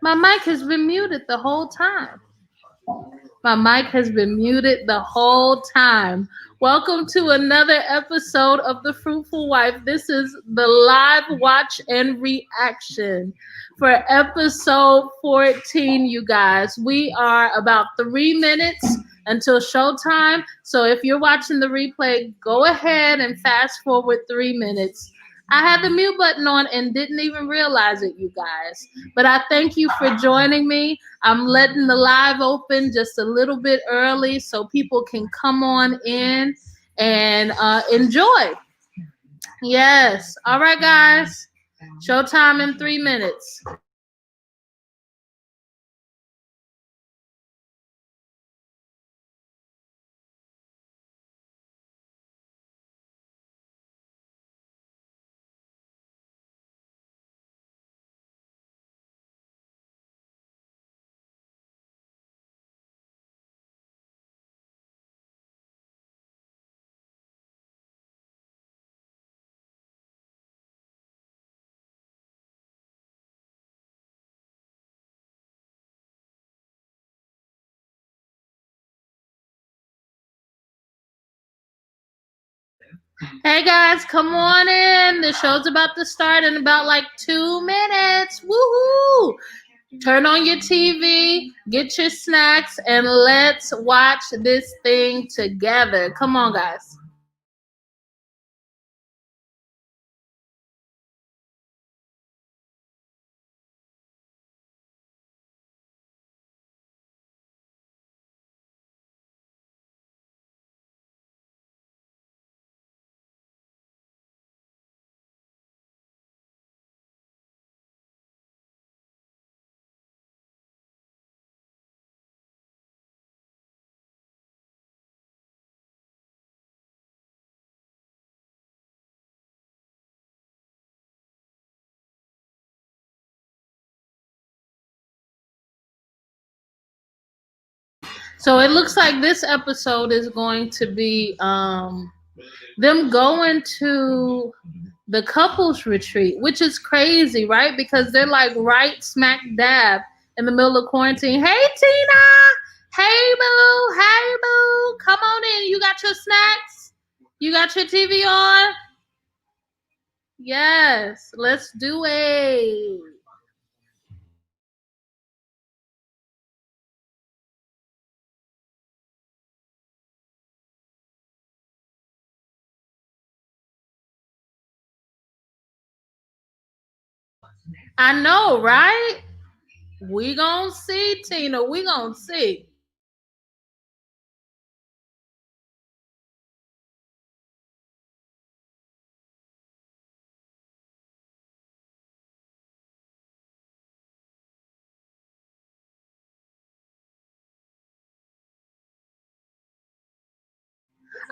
My mic has been muted the whole time. My mic has been muted the whole time. Welcome to another episode of The Fruitful Wife. This is the live watch and reaction for episode 14, you guys. We are about 3 minutes until showtime. So if you're watching the replay, go ahead and fast forward 3 minutes. I had the mute button on and didn't even realize it, you guys. But I thank you for joining me. I'm letting the live open just a little bit early so people can come on in and enjoy. Yes. All right, guys. Showtime in 3 minutes. Hey guys, come on in. The show's about to start in about like 2 minutes. Woohoo! Turn on your TV, get your snacks, and let's watch this thing together. Come on, guys. So it looks like this episode is going to be them going to the couples retreat, which is crazy, right? Because they're like right smack dab in the middle of quarantine. Hey Tina! Hey boo! Hey boo! Come on in. You got your snacks? You got your TV on? Yes, let's do it. I know, right? We gonna see, Tina. We gonna see.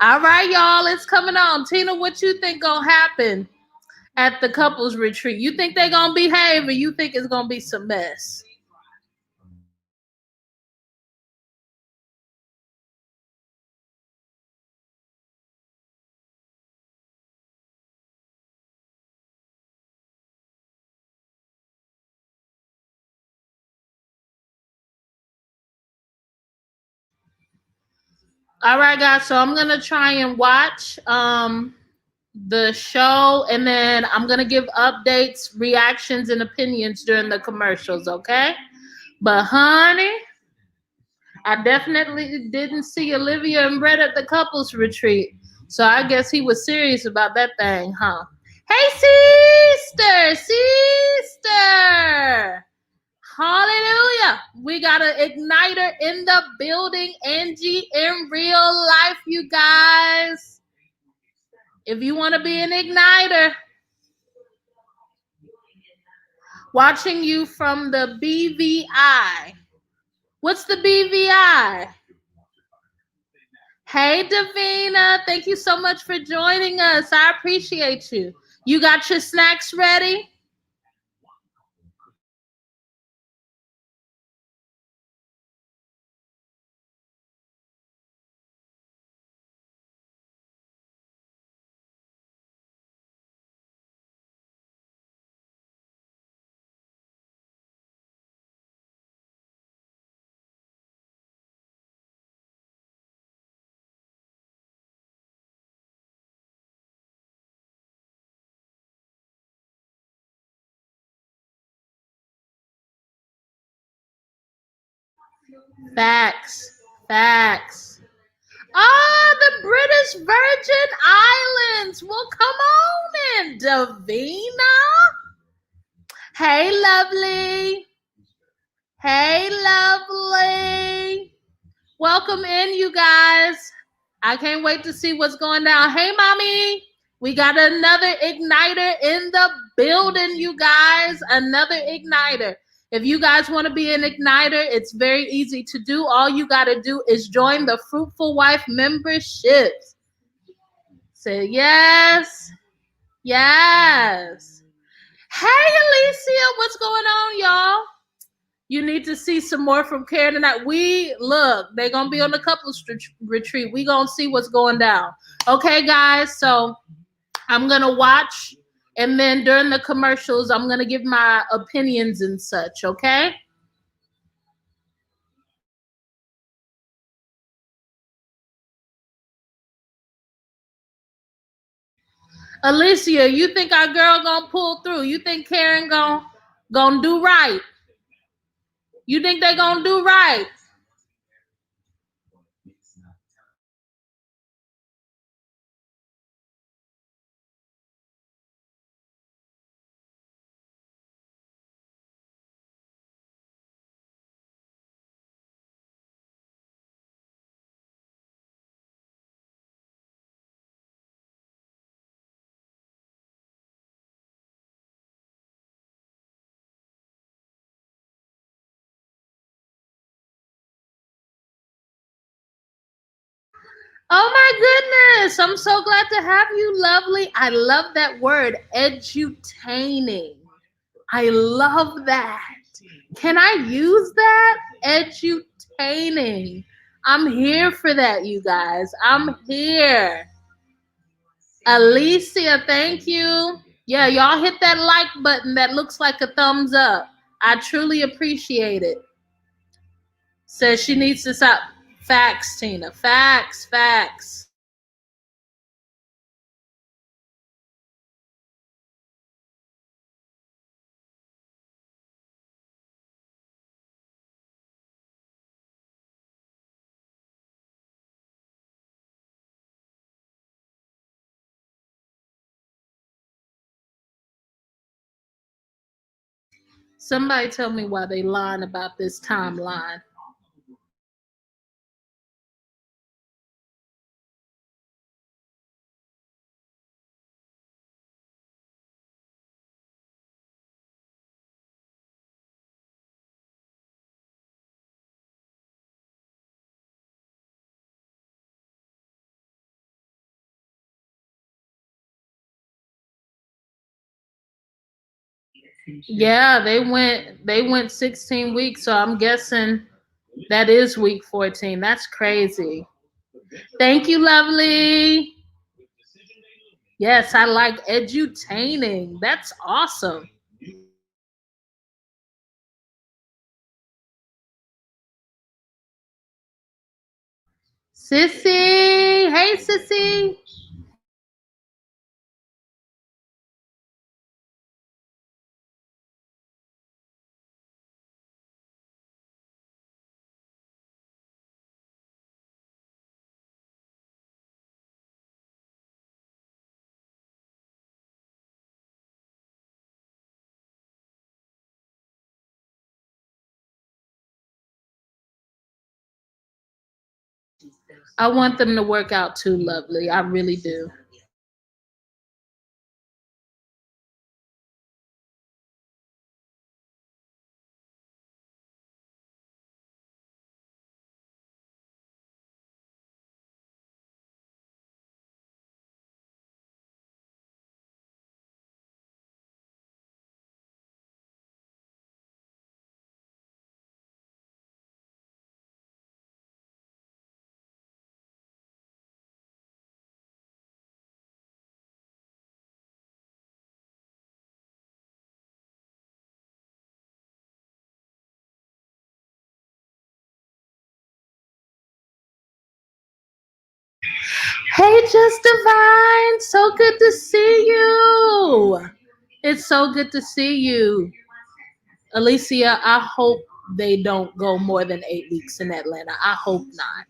All right, y'all, it's coming on. Tina, what you think gonna happen at the couples retreat? You think they gonna behave, or you think it's gonna be some mess? All right, guys. So I'm gonna try and watch the show, and then I'm gonna give updates, reactions, and opinions during the commercials. Okay? But honey, I definitely didn't see Olivia and Brett at the couples retreat. So I guess he was serious about that thing, huh? Hey, sister. Hallelujah. We got an igniter in the building, Angie, in real life, you guys. If you want to be an igniter, watching you from the BVI. What's the BVI? Hey, Davina. Thank you so much for joining us. I appreciate you. You got your snacks ready? Facts. Facts. Ah, the British Virgin Islands. Well, come on in, Davina. Hey, lovely. Hey, lovely. Welcome in, you guys. I can't wait to see what's going down. Hey, mommy. We got another igniter in the building, you guys. Another igniter. If you guys want to be an igniter, it's very easy to do. All you got to do is join the Fruitful Wife memberships. Say yes. Yes. Hey, Alicia, what's going on, y'all? You need to see some more from Karen tonight. They're going to be on the couples retreat. We going to see what's going down. Okay, guys, so I'm going to watch, and then during the commercials, I'm going to give my opinions and such, okay? Alicia, you think our girl going to pull through? You think Karen going to do right? You think they going to do right? Oh my goodness. I'm so glad to have you, lovely. I love that word, edutaining. I love that. Can I use that? Edutaining. I'm here for that, you guys. I'm here. Alicia, thank you. Yeah, y'all hit that like button that looks like a thumbs up. I truly appreciate it. Says she needs to stop. Facts, Tina. Facts, facts. Somebody tell me why they lying about this timeline. Yeah, they went 16 weeks, so I'm guessing that is week 14. That's crazy. Thank you, lovely. Yes, I like edutaining. That's awesome. Sissy. Hey, Sissy. I want them to work out too, lovely. I really do. Hey, Just Divine. So good to see you. It's so good to see you. Alicia, I hope they don't go more than 8 weeks in Atlanta. I hope not.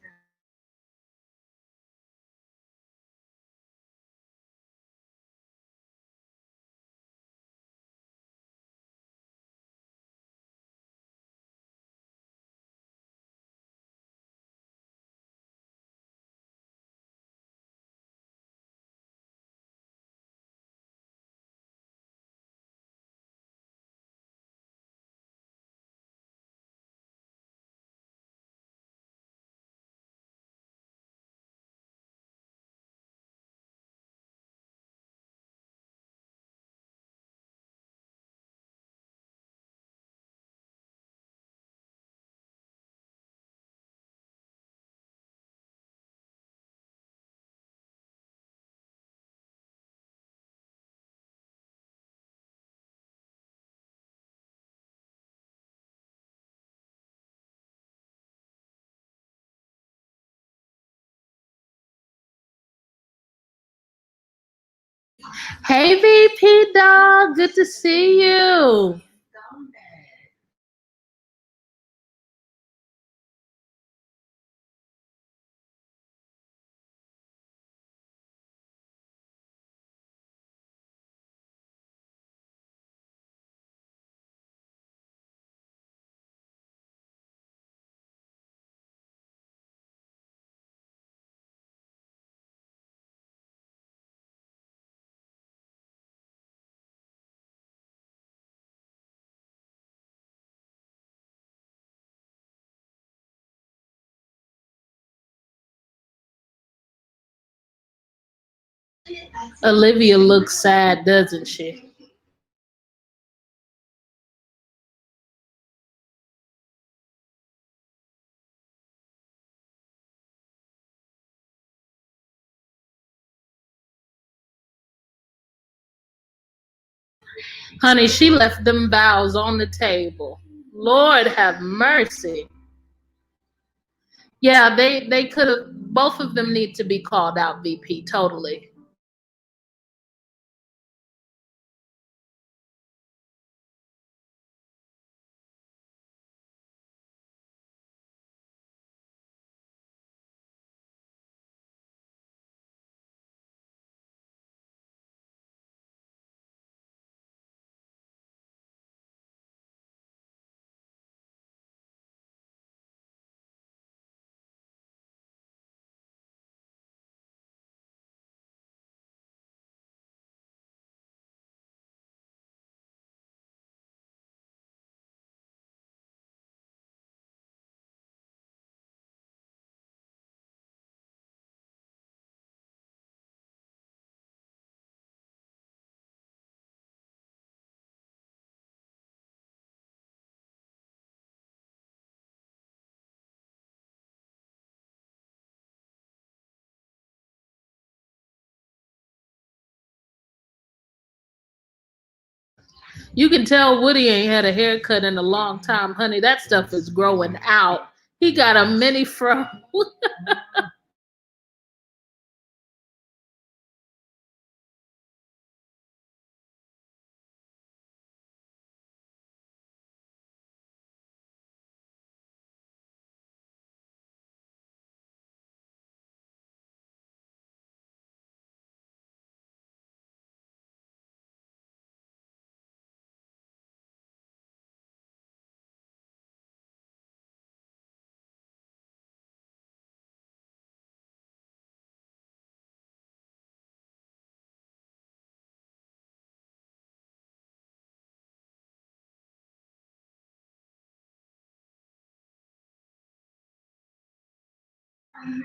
Hey VP dog, good to see you. Olivia looks sad, doesn't she? Honey, she left them vows on the table. Lord have mercy. Yeah, they could have, both of them need to be called out, VP, totally. You can tell Woody ain't had a haircut in a long time, honey. That stuff is growing out. He got a mini fro.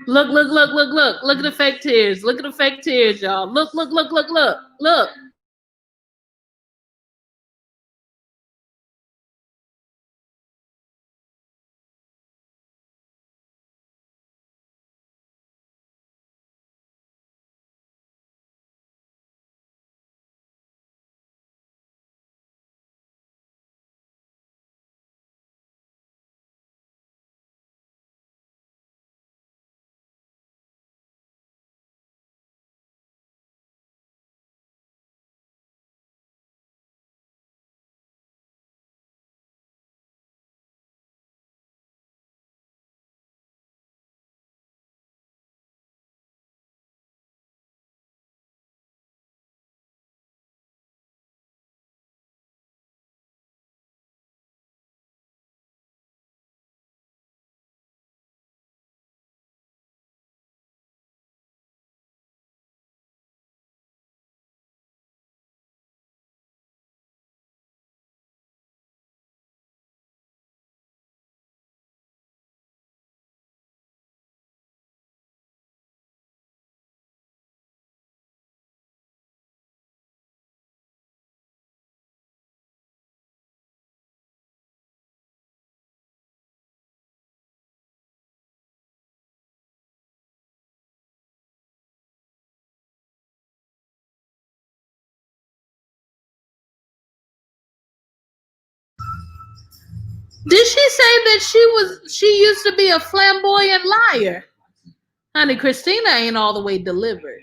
Look, look, look, look, look. Look at the fake tears. Look at the fake tears, y'all. Look, look, look, look, look. Look. Did she say that she used to be a flamboyant liar? Honey, Christina ain't all the way delivered.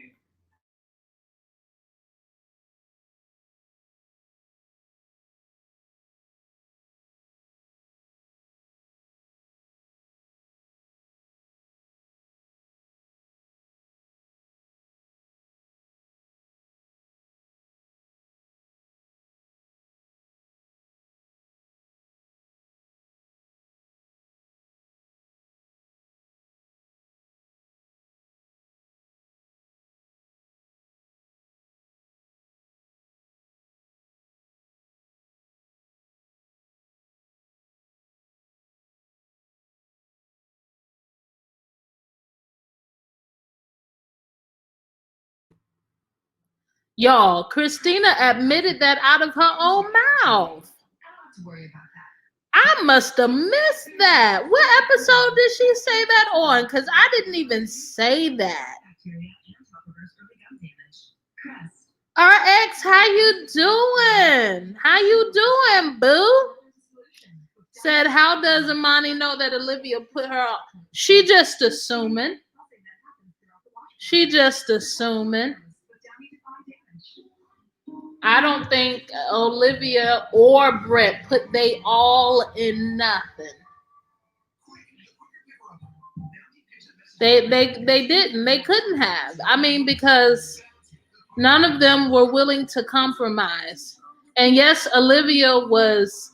Y'all, Christina admitted that out of her own mouth. I must have missed that. What episode did she say that on? Because I didn't even say that. RX, how you doing? How you doing, boo? Said, how does Imani know that Olivia put her on? She just assuming. She just assuming. I don't think Olivia or Brett put they all in nothing. They didn't. They couldn't have. I mean, because none of them were willing to compromise. And yes, Olivia was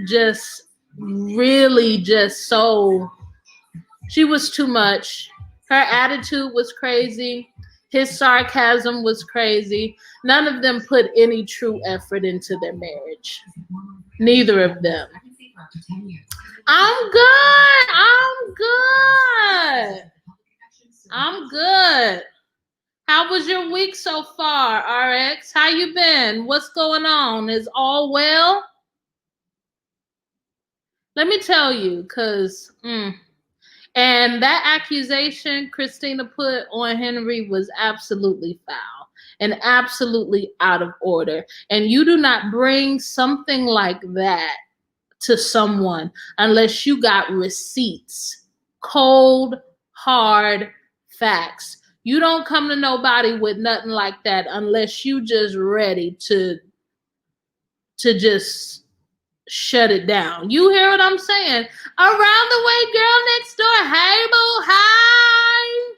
just really just so, she was too much. Her attitude was crazy. His sarcasm was crazy. None of them put any true effort into their marriage. Neither of them. I'm good. I'm good. I'm good. How was your week so far, RX? How you been? What's going on? Is all well? Let me tell you, because and that accusation Christina put on Henry was absolutely foul and absolutely out of order. And you do not bring something like that to someone unless you got receipts, cold, hard facts. You don't come to nobody with nothing like that unless you just ready to just shut it down. You hear what I'm saying? Around the way, girl next door. Hey, boo, hi.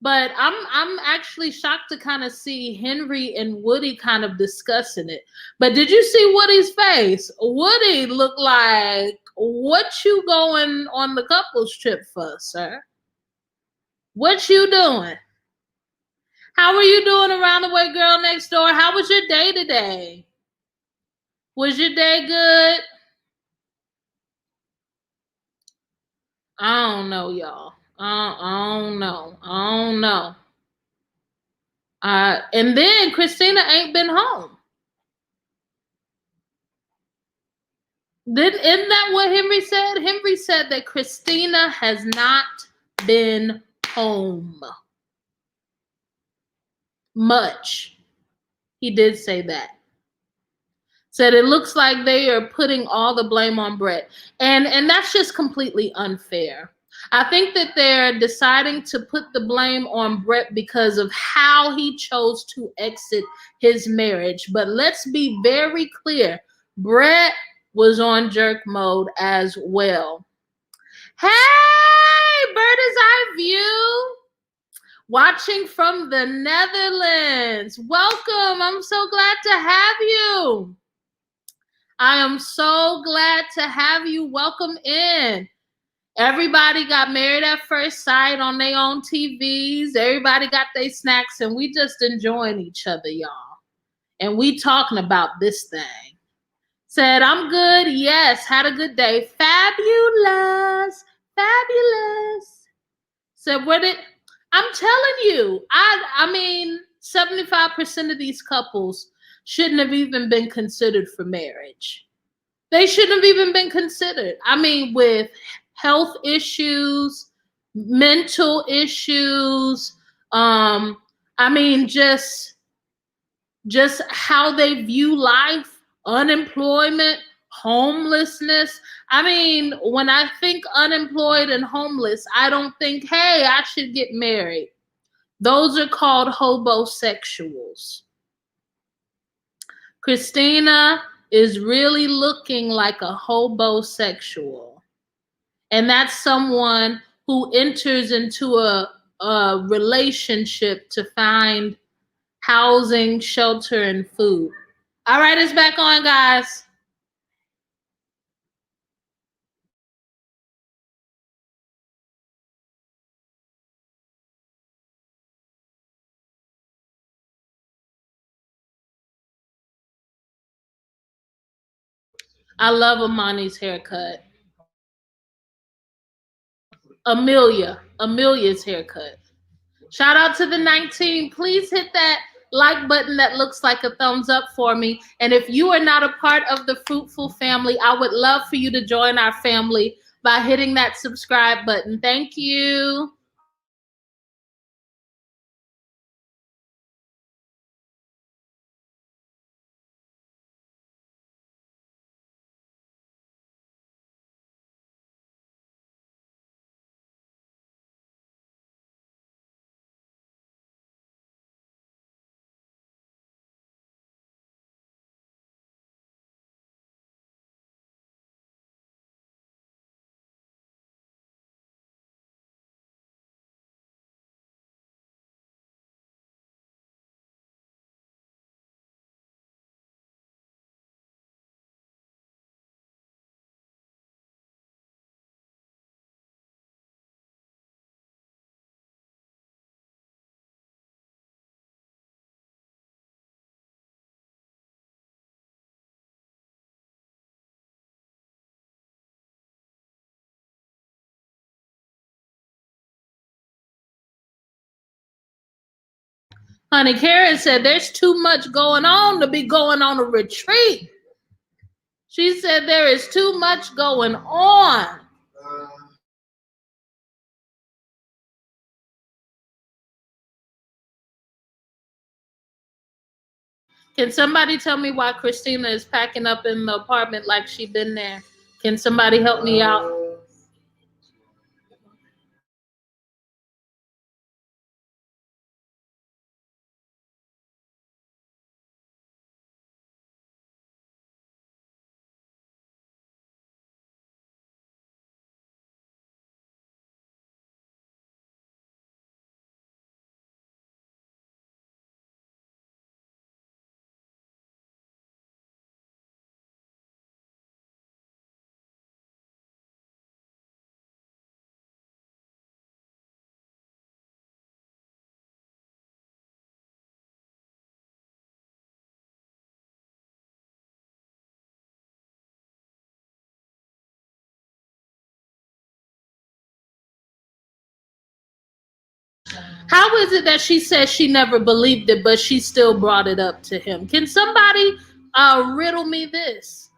But I'm actually shocked to kind of see Henry and Woody kind of discussing it. But did you see Woody's face? Woody looked like, what you going on the couples trip for, sir? What you doing? How are you doing around the way, girl next door? How was your day today? Was your day good? I don't know, y'all. I don't know. I don't know. And then Christina ain't been home. Isn't that what Henry said? Henry said that Christina has not been home much. He did say that. Said it looks like they are putting all the blame on Brett. And that's just completely unfair. I think that they're deciding to put the blame on Brett because of how he chose to exit his marriage. But let's be very clear. Brett was on jerk mode as well. Hey, bird's eye view. Watching from the Netherlands. Welcome. I'm so glad to have you. I am so glad to have you. Welcome in. Everybody got married at first sight on their own TVs. Everybody got their snacks, and we just enjoying each other, y'all. And we talking about this thing. Said, I'm good. Yes, had a good day. Fabulous. Fabulous. Said, I'm telling you, I mean, 75% of these couples shouldn't have even been considered for marriage. They shouldn't have even been considered. I mean, with health issues, mental issues, I mean, just how they view life, unemployment, Homelessness. I mean, when I think unemployed and homeless, I don't think, hey, I should get married. Those are called hobosexuals. Christina is really looking like a hobosexual. And that's someone who enters into a relationship to find housing, shelter, and food. All right, it's back on, guys. I love Amani's haircut. Amelia's haircut. Shout out to the 19. Please hit that like button that looks like a thumbs up for me. And if you are not a part of the Fruitful family, I would love for you to join our family by hitting that subscribe button. Thank you. Honey, Karen said there's too much going on to be going on a retreat. She said there is too much going on. Can somebody tell me why Christina is packing up in the apartment like she been there? Can somebody help me out? How is it that she says she never believed it, but she still brought it up to him? Can somebody riddle me this?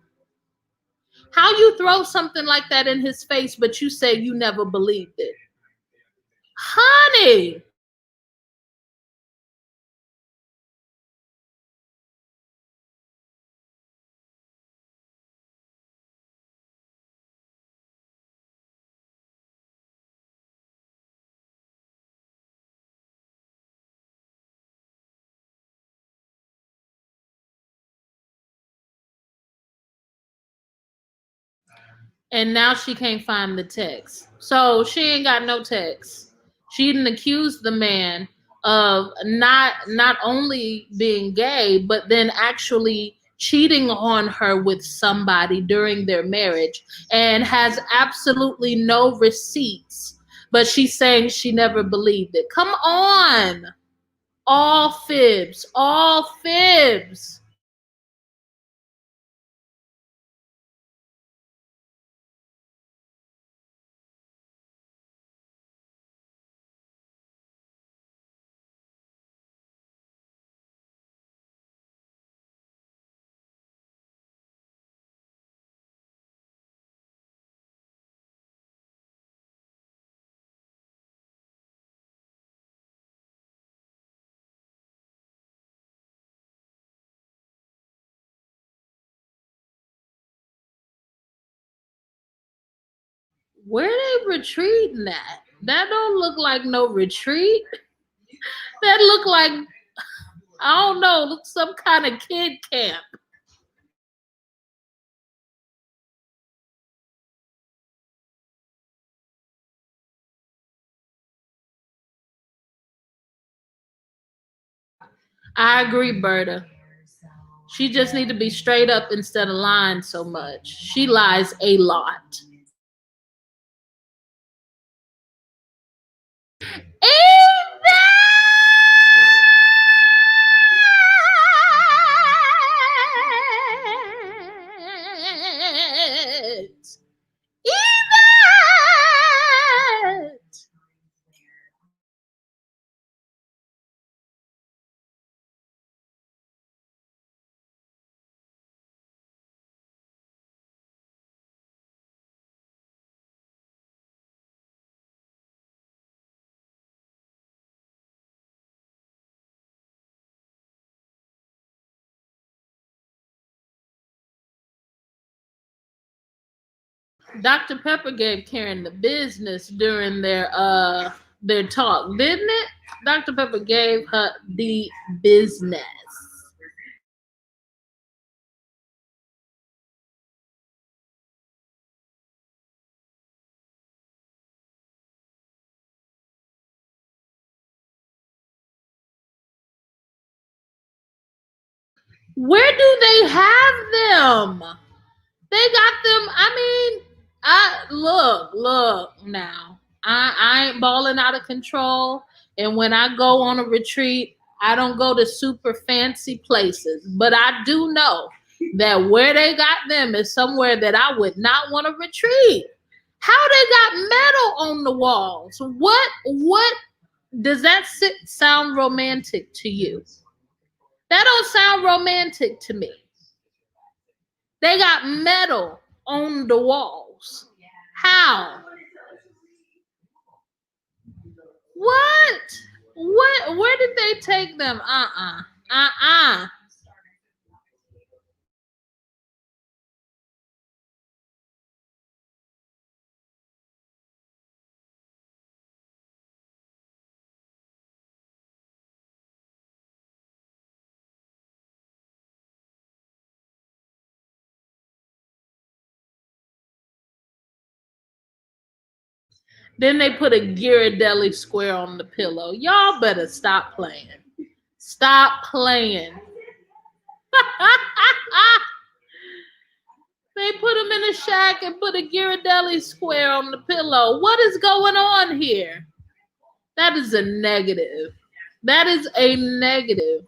How you throw something like that in his face, but you say you never believed it? Honey, and now she can't find the text. So she ain't got no text. She didn't accuse the man of not only being gay, but then actually cheating on her with somebody during their marriage and has absolutely no receipts. But she's saying she never believed it. Come on. All fibs, all fibs. Where they retreating at? That don't look like no retreat. That look like, I don't know, some kind of kid camp. I agree, Berta. She just need to be straight up instead of lying so much. She lies a lot. Yvette! Yvette! Dr. Pepper gave Karen the business during their talk, didn't it? Dr. Pepper gave her the business. Where do they have them? They got them. I mean, I look now. I ain't balling out of control. And when I go on a retreat, I don't go to super fancy places. But I do know that where they got them is somewhere that I would not want to retreat. How they got metal on the walls? What does that sound romantic to you? That don't sound romantic to me. They got metal on the walls. How? What? What? Where did they take them? Uh-uh. Then they put a Ghirardelli square on the pillow. Y'all better stop playing. Stop playing. They put him in a shack and put a Ghirardelli square on the pillow. What is going on here? That is a negative. That is a negative.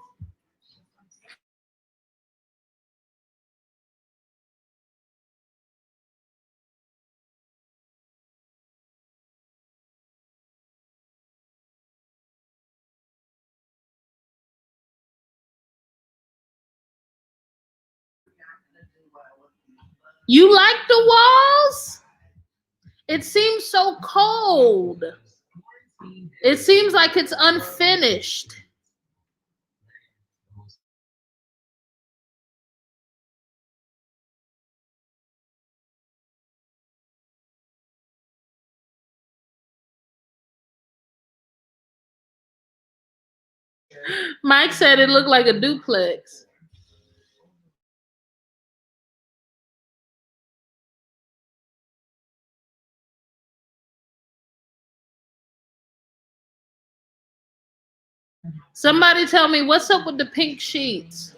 You like the walls? It seems so cold. It seems like it's unfinished. Mike said it looked like a duplex. Somebody tell me what's up with the pink sheets?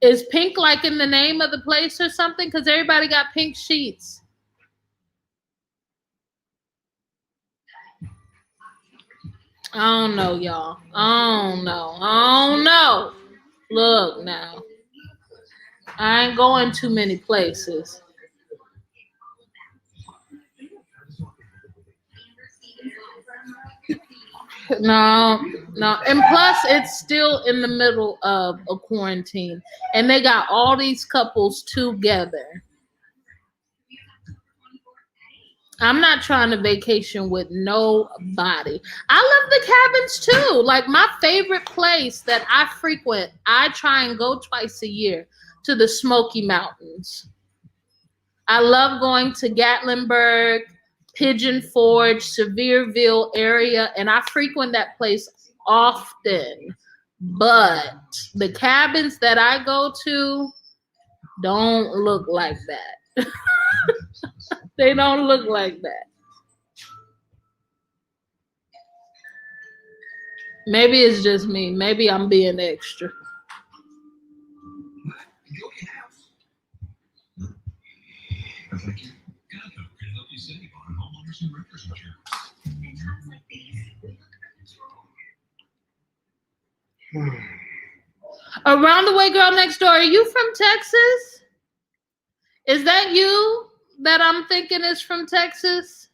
Is pink like in the name of the place or something? Because everybody got pink sheets. I don't know, y'all. I don't know. Look now. I ain't going too many places. No. And plus, it's still in the middle of a quarantine. And they got all these couples together. I'm not trying to vacation with nobody. I love the cabins too. Like my favorite place that I frequent, I try and go twice a year to the Smoky Mountains. I love going to Gatlinburg, Pigeon Forge, Sevierville area, and I frequent that place often. But the cabins that I go to don't look like that. They don't look like that. Maybe it's just me. Maybe I'm being extra. Around the Way Girl Next Door, are you from Texas? Is that you that I'm thinking is from Texas?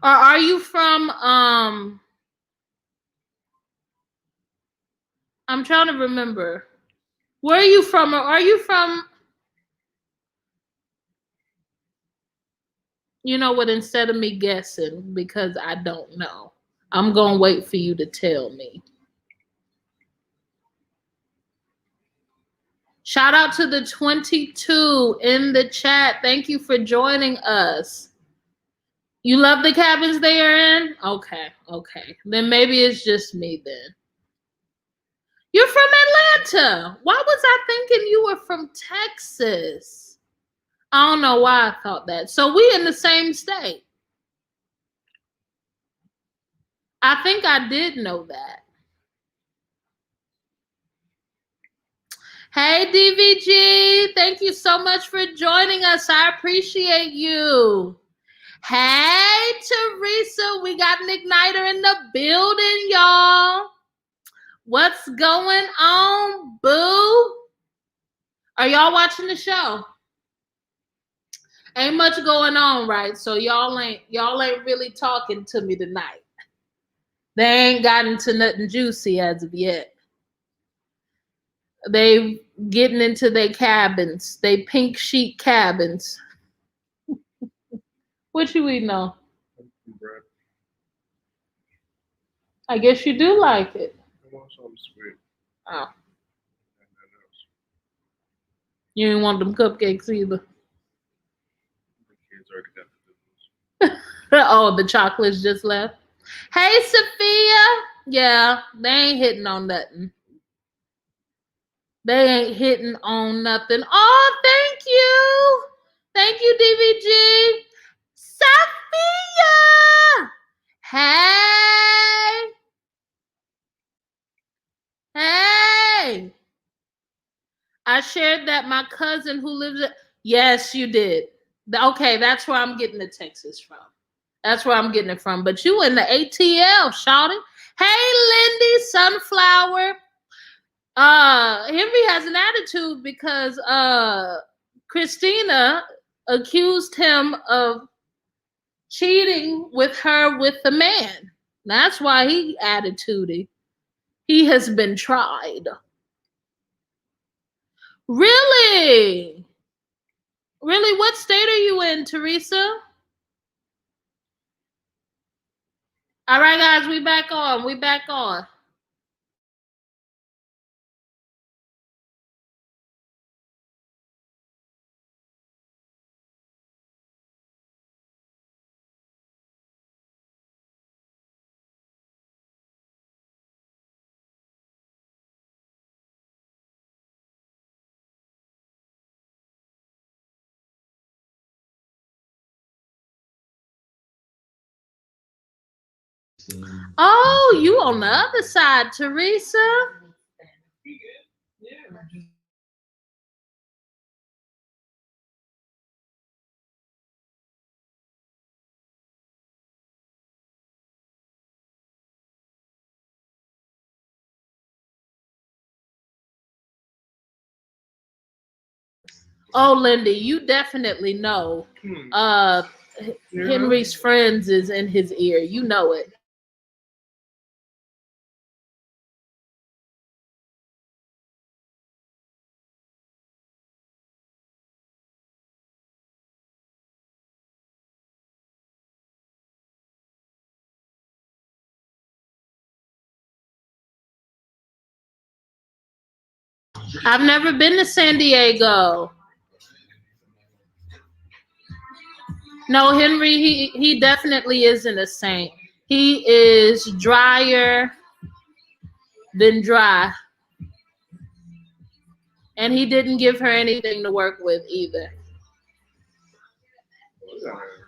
Or are you from I'm trying to remember. Where are you from? Or are you from, you know what, instead of me guessing, because I don't know, I'm going to wait for you to tell me. Shout out to the 22 in the chat. Thank you for joining us. You love the cabins they are in? Okay. Then maybe it's just me then. You're from Atlanta. Why was I thinking you were from Texas? I don't know why I thought that. So we in the same state. I think I did know that. Hey, DVG. Thank you so much for joining us. I appreciate you. Hey, Teresa. We got an igniter in the building, y'all. What's going on, boo? Are y'all watching the show? Ain't much going on, right? So y'all ain't really talking to me tonight. They ain't gotten to nothing juicy as of yet. They getting into their cabins, they pink sheet cabins. What you eating on? I guess you do like it. I want something sweet. Oh. You didn't want them cupcakes either. The kids already got the oh, the chocolates just left. Hey, Sophia. Yeah, they ain't hitting on nothing. They ain't hitting on nothing. Oh, thank you. Thank you, DVG. Sophia. Hey. Hey. I shared that my cousin who lives at, yes, you did. Okay, that's where I'm getting the Texas from. That's where I'm getting it from. But you in the ATL, shouting. Hey, Lindy, Sunflower. Henry has an attitude because Christina accused him of cheating with her with the man. That's why he attitudey. He has been tried. Really? Really? What state are you in, Teresa? All right, guys, we back on. We back on. Oh, you on the other side, Teresa. Oh, Lindy, you definitely know Henry's friends is in his ear. You know it. I've never been to San Diego. No, Henry, he definitely isn't a saint. He is drier than dry. And he didn't give her anything to work with either.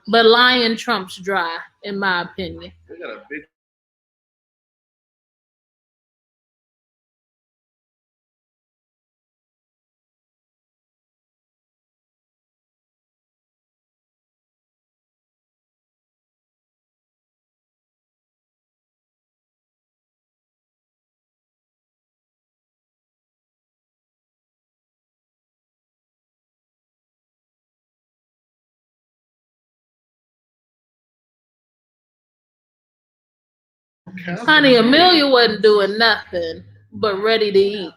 But Lion trumps dry, in my opinion. Honey, Amelia wasn't doing nothing but ready to eat.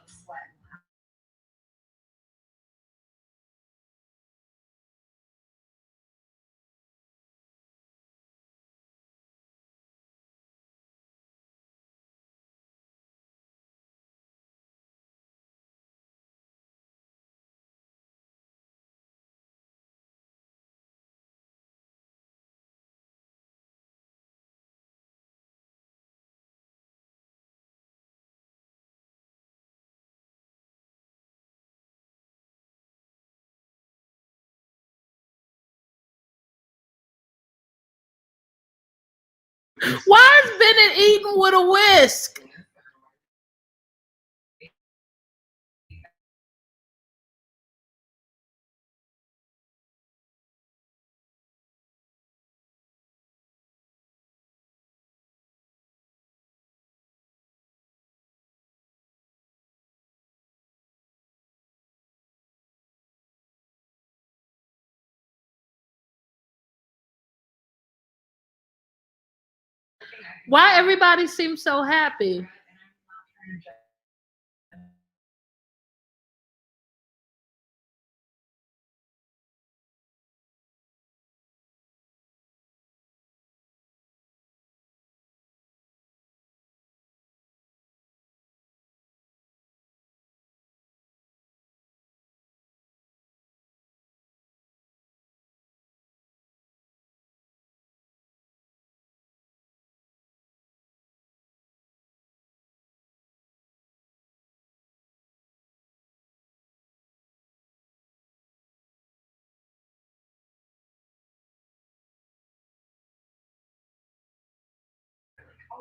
Why is Bennett eating with a whisk? Why everybody seems so happy?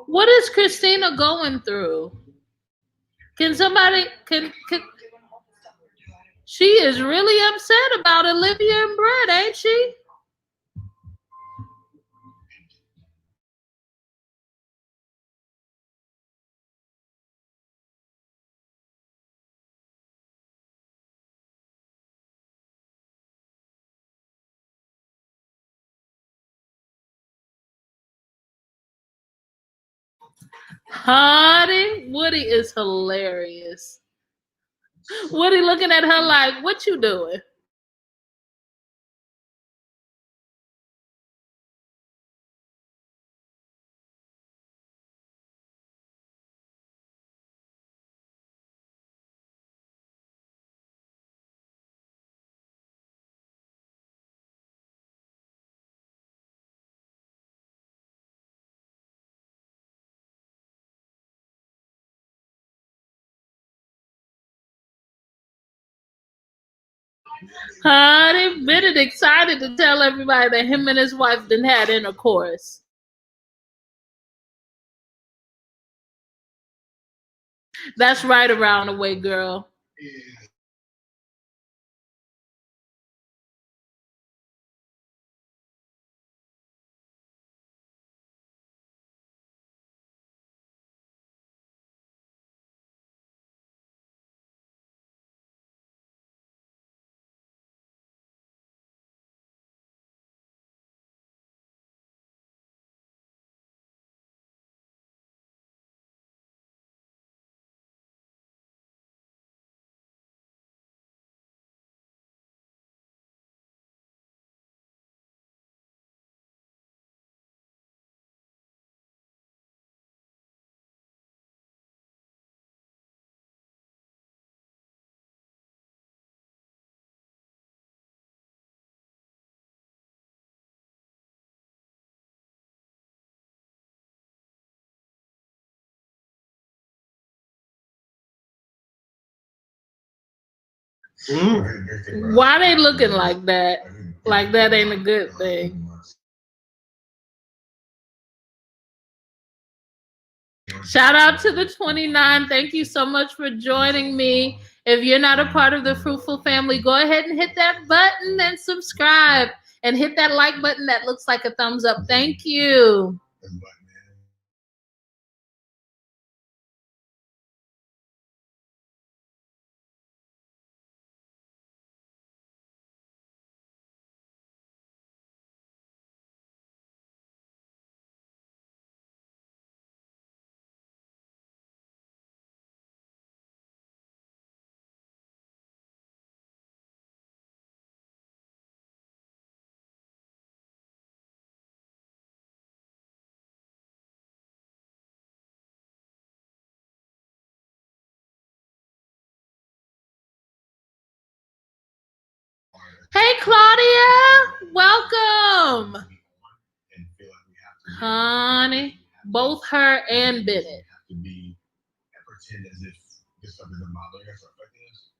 What is Christina going through? Can somebody can she is really upset about Olivia and Brett, ain't she? Honey, Woody is hilarious. Woody looking at her like, what you doing? Honey, Bennett excited to tell everybody that him and his wife done had intercourse. That's right around the way, girl. Why they looking like that? Like that ain't a good thing. Shout out to the 29. Thank you so much for joining me. If you're not a part of the Fruitful family, go ahead and hit that button and subscribe. And hit that like button that looks like a thumbs up. Thank you. Hey, Claudia. Welcome. Honey, both her and Bennett. Pretend as if this stuff isn't bothering us or affecting us.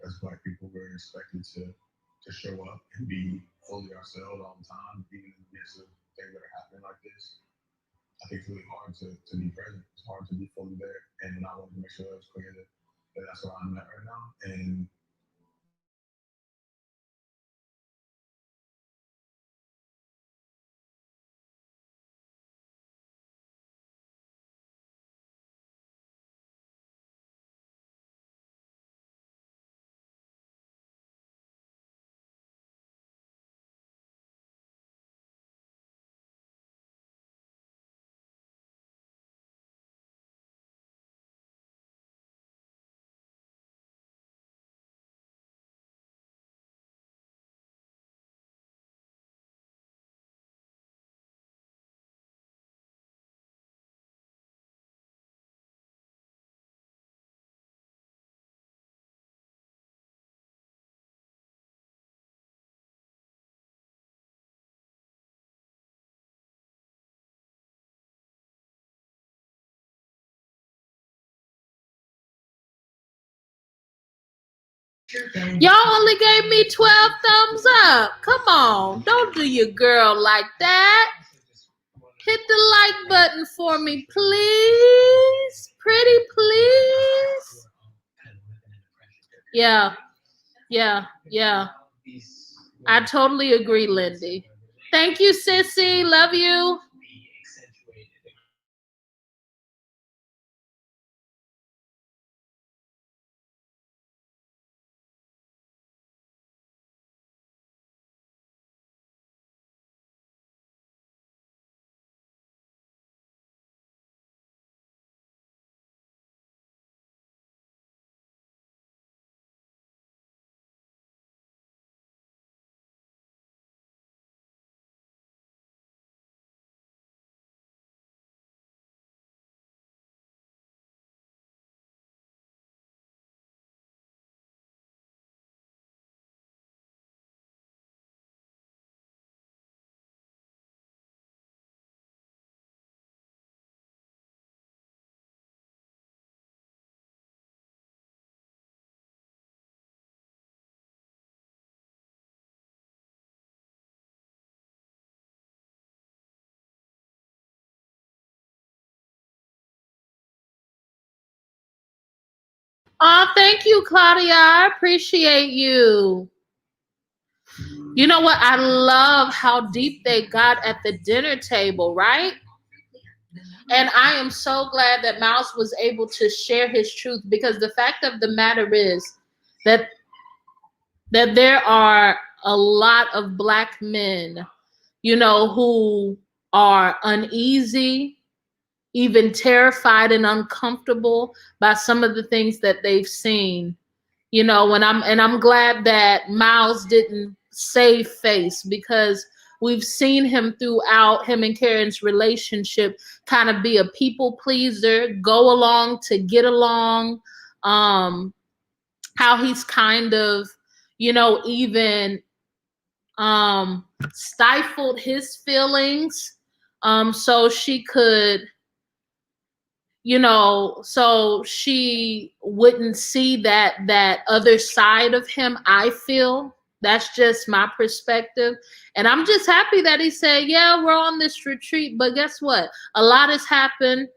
As Black people, we're expected to show up and be fully ourselves all the time, being in the midst of things that are happening like this. I think it's really hard to be present. It's hard to be fully there, and I wanted to make sure that it's clear that that's where I'm at right now. And Y'all only gave me 12 thumbs up. Come on. Don't do your girl like that. Hit the like button for me, please. Pretty please. Yeah. I totally agree, Lindy. Thank you, Sissy. Love you. Oh, thank you, Claudia. I appreciate you. You know what? I love how deep they got at the dinner table, right? And I am so glad that Mouse was able to share his truth, because the fact of the matter is that there are a lot of Black men, who are uneasy, even terrified and uncomfortable by some of the things that they've seen. I'm glad that Miles didn't save face, because we've seen him throughout him and Karen's relationship kind of be a people pleaser, go along to get along. How he's kind of, even stifled his feelings, so she could you know, so she wouldn't see that other side of him. I feel that's just my perspective. And I'm just happy that he said, yeah, we're on this retreat, but guess what? A lot has happened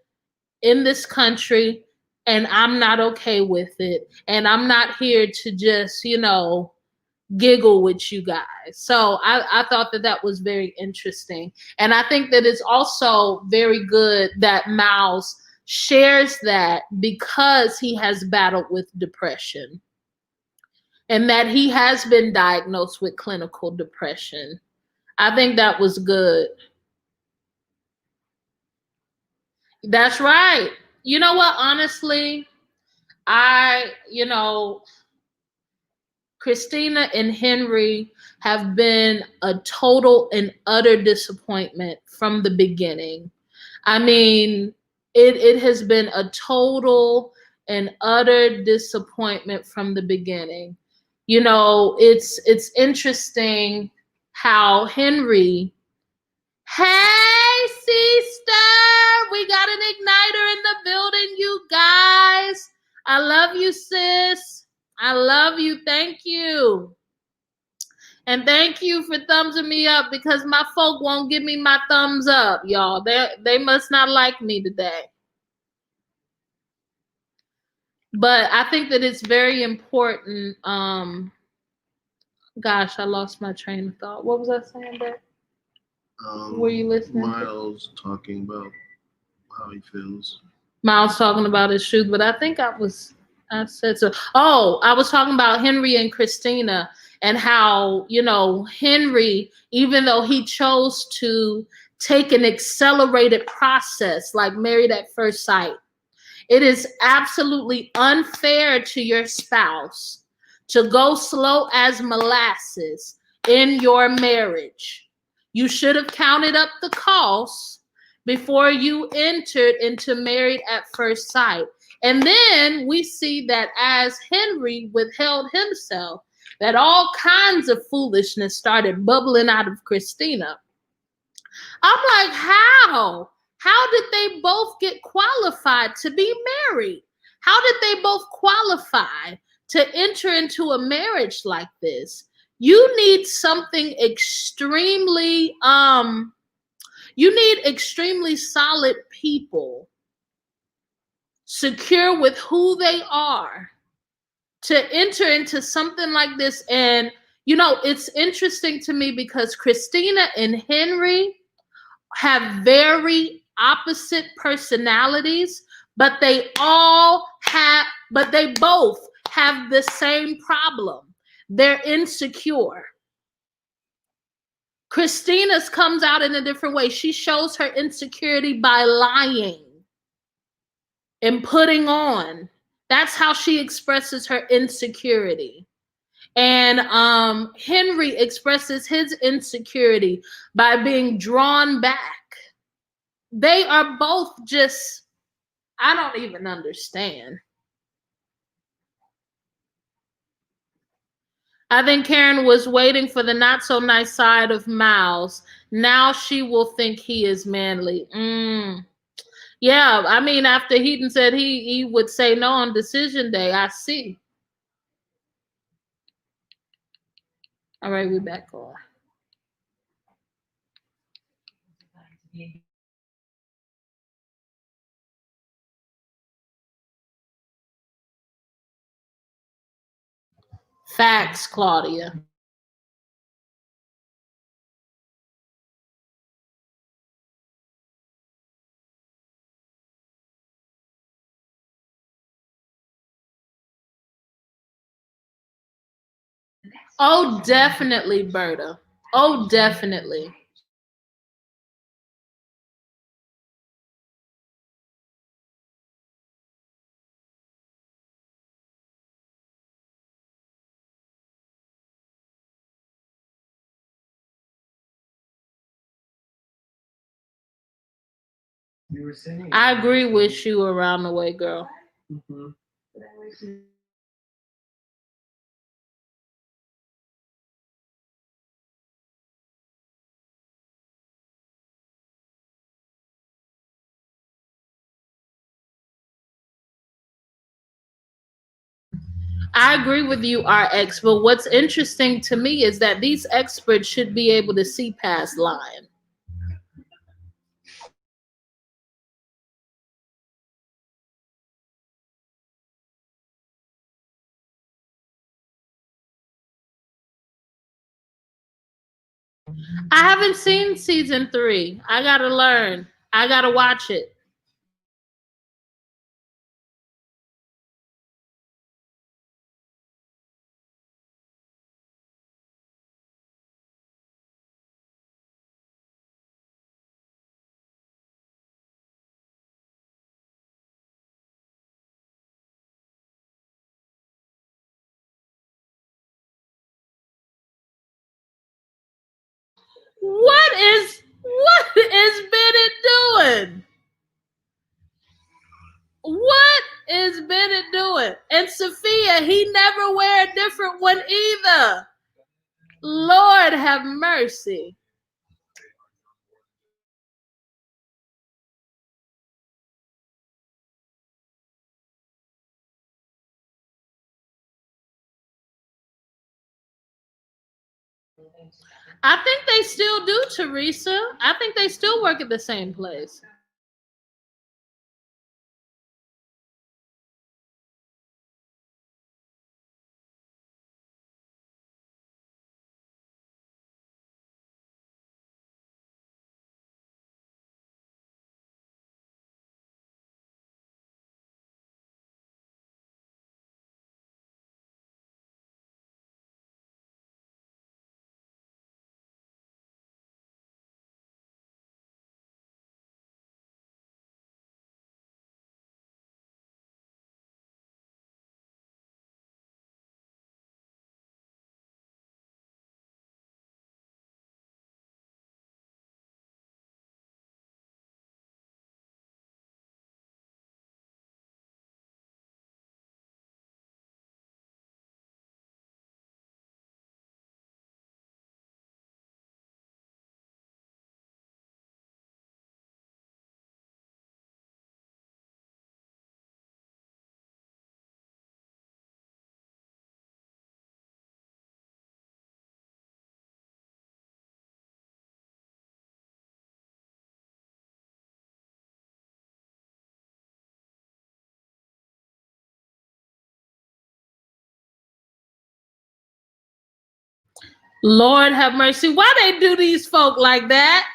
in this country, and I'm not okay with it. And I'm not here to just, you know, giggle with you guys. So I thought that was very interesting. And I think that it's also very good that Miles shares that, because he has battled with depression and that he has been diagnosed with clinical depression. I think that was good. That's right. You know what? Honestly, you know, Christina and Henry have been a total and utter disappointment from the beginning. I mean, it has been a total and utter disappointment from the beginning. You know, it's interesting how Henry, hey sister, we got an igniter in the building, you guys. I love you, sis. I love you. Thank you. And thank you for thumbsing me up, because my folk won't give me my thumbs up, y'all. They must not like me today. But I think that it's very important. Gosh, I lost my train of thought. What was I saying there? Were you listening? Miles talking about how he feels. Miles talking about his shoes, but I think I said so. Oh, I was talking about Henry and Christina, and how, you know, Henry, even though he chose to take an accelerated process like Married at First Sight, it is absolutely unfair to your spouse to go slow as molasses in your marriage. You should have counted up the costs before you entered into Married at First Sight. And then we see that as Henry withheld himself, that all kinds of foolishness started bubbling out of Christina. I'm like, how? How did they both get qualified to be married? How did they both qualify to enter into a marriage like this? You need something extremely, you need extremely solid people, secure with who they are, to enter into something like this. And, you know, it's interesting to me because Christina and Henry have very opposite personalities, but they both have the same problem. They're insecure. Christina's comes out in a different way. She shows her insecurity by lying and putting on. That's how she expresses her insecurity. And Henry expresses his insecurity by being drawn back. They are both just, I don't even understand. I think Karen was waiting for the not so nice side of Miles. Now she will think he is manly. Yeah, I mean, after Heaton said he would say no on decision day, I see. All right, we're back on. Facts, Claudia. Oh, definitely, Berta. Oh, definitely. I agree with you around the way, girl. I agree with you, RX, but what's interesting to me is that these experts should be able to see past lying. I haven't seen season 3. I gotta learn. I gotta watch it. What is Bennett doing? What is Bennett doing? And Sophia, he never wear a different one either. Lord have mercy. I think they still do, Teresa. I think they still work at the same place. Lord have mercy. Why they do these folk like that?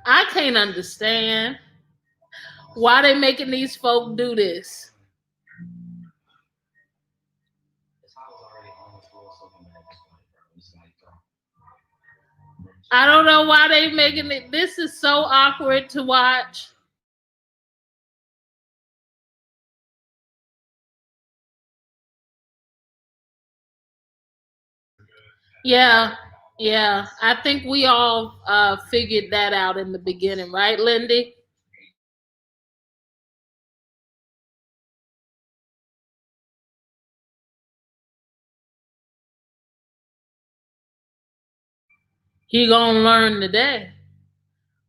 I can't understand why they making these folk do this. I don't know why they making it. This is so awkward to watch. Yeah, yeah. I think we all figured that out in the beginning, right, Lindy? He gonna learn today.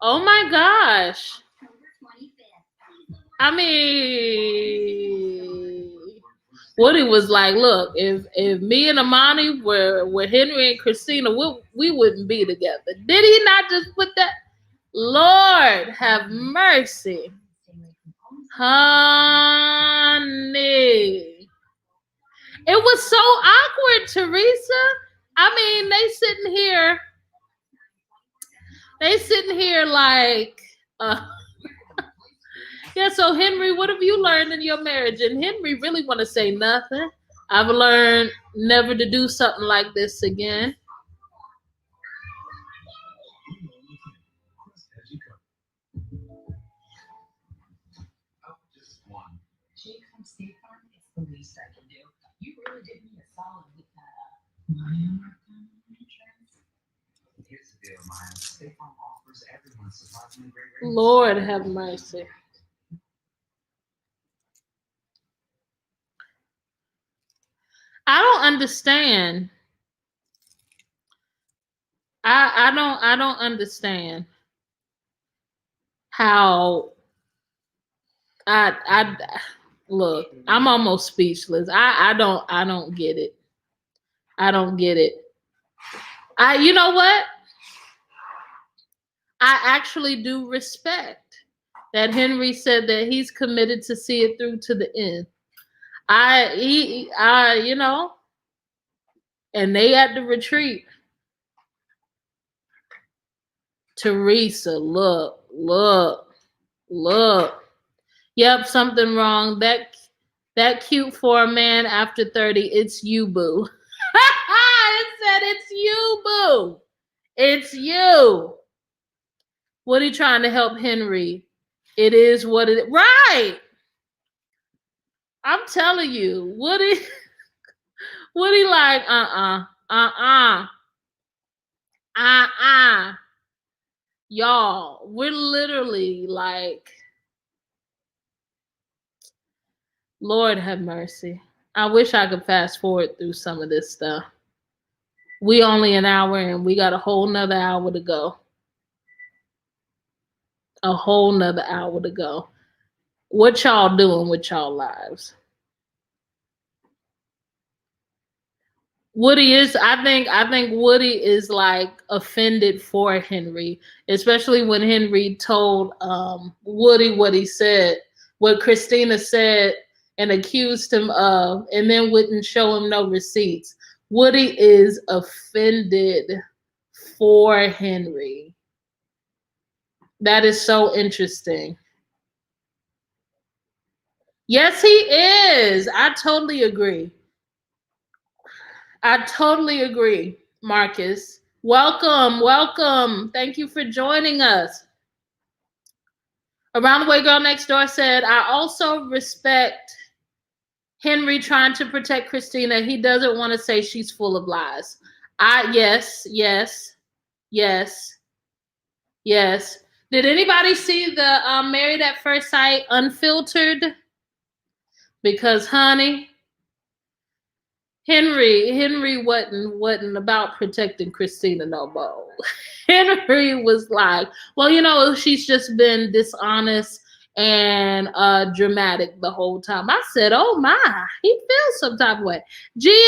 Oh my gosh. I mean, Woody was like, "Look, if me and Amani were Henry and Christina, we wouldn't be together." Did he not just put that? Lord have mercy. Honey. It was so awkward, Teresa. I mean, they sitting here like, yeah, so Henry, what have you learned in your marriage? And Henry really want to say nothing. I've learned never to do something like this again. It's the least I can do. You really did me a solid with that insurance. Here's the deal, Maya. State Farm offers everyone surprisingly great rates. Lord have mercy. I don't understand. I don't understand how I look, I'm almost speechless. I don't get it. I don't get it. You know what? I actually do respect that Henry said that he's committed to see it through to the end. You know, and they at the retreat. Teresa, look. Yep, something wrong. That cute for a man after 30. It's you, boo. It said it's you, boo. It's you. What are you trying to help Henry? It is what it is. Right. I'm telling you, Woody like, y'all, we're literally like, Lord have mercy. I wish I could fast forward through some of this stuff. We only an hour and we got a whole nother hour to go. A whole nother hour to go. What y'all doing with y'all lives? Woody is, I think Woody is like offended for Henry, especially when Henry told Woody what he said, what Christina said and accused him of, and then wouldn't show him no receipts. Woody is offended for Henry. That is so interesting. Yes, he is. I totally agree. Marcus. Welcome. Thank you for joining us. Around the Way Girl Next Door said, I also respect Henry trying to protect Christina. He doesn't want to say she's full of lies. Yes. Did anybody see the Married at First Sight Unfiltered? Because, honey, Henry wasn't about protecting Christina no more. Henry was like, well, you know, she's just been dishonest and dramatic the whole time. I said, oh my, he feels some type of way. Giovanni!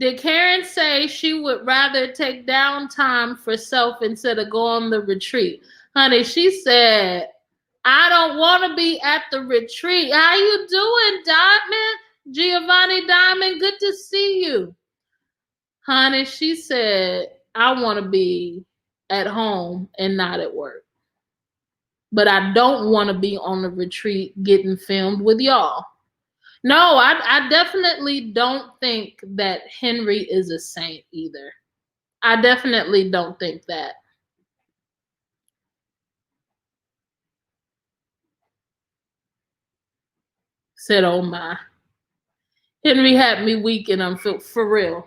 Did Karen say she would rather take downtime for self instead of go on the retreat? Honey, she said, I don't want to be at the retreat. How you doing, Diamond? Giovanni Diamond, good to see you. Honey, she said, I want to be at home and not at work. But I don't want to be on the retreat getting filmed with y'all. No, I definitely don't think that Henry is a saint either. I definitely don't think that. Said, oh my. Henry had me weak and I'm for real.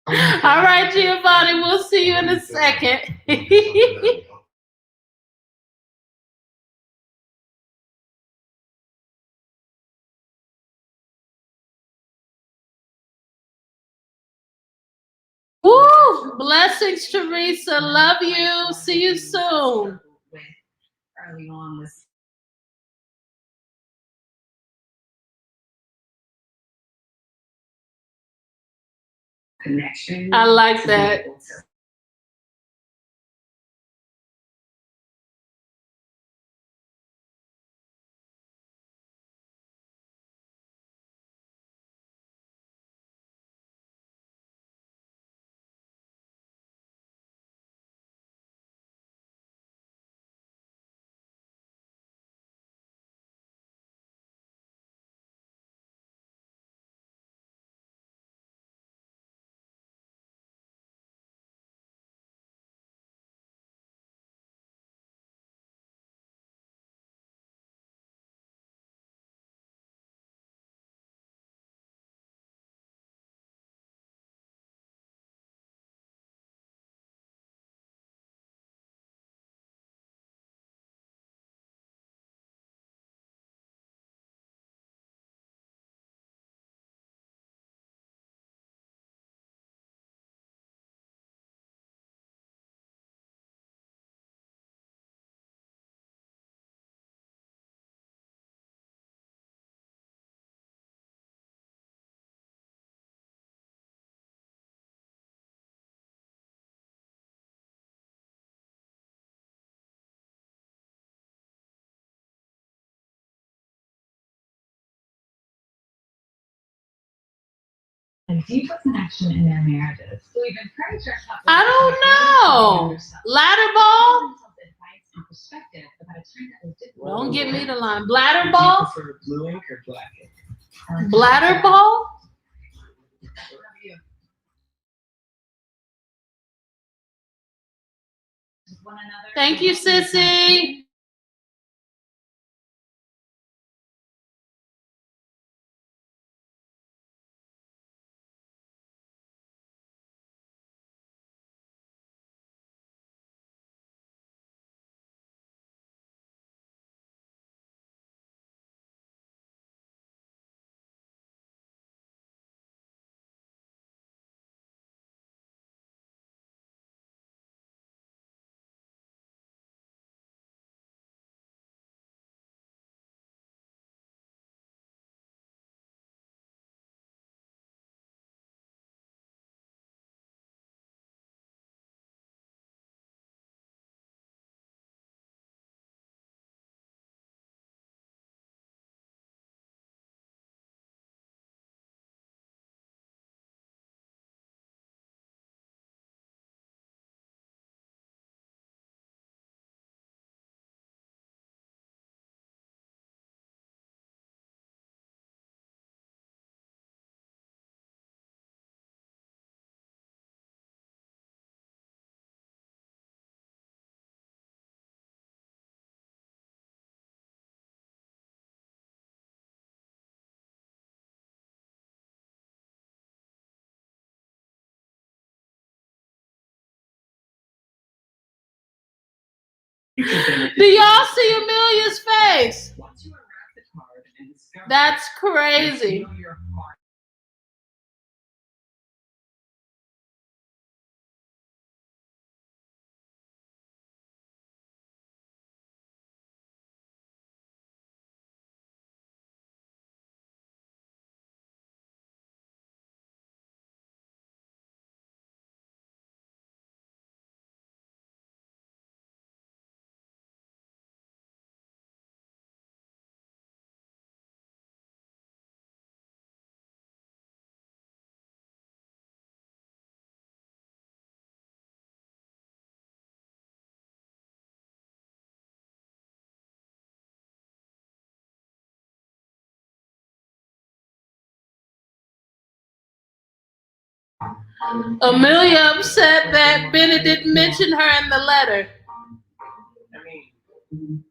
All right, Giovanni, we'll see you in a second. Woo! Blessings, Teresa. Love you. See you soon. Early on was connection. I like that. and deepest connection in their marriages. So we've encouraged our couples. I don't know. Ladder ball? Don't get me the line. Bladder ball? For blue ink or black ink? Bladder ball? Thank you, Sissy. Do y'all see Amelia's face? That's crazy. Amelia upset that Bennett didn't mention her in the letter. I mean,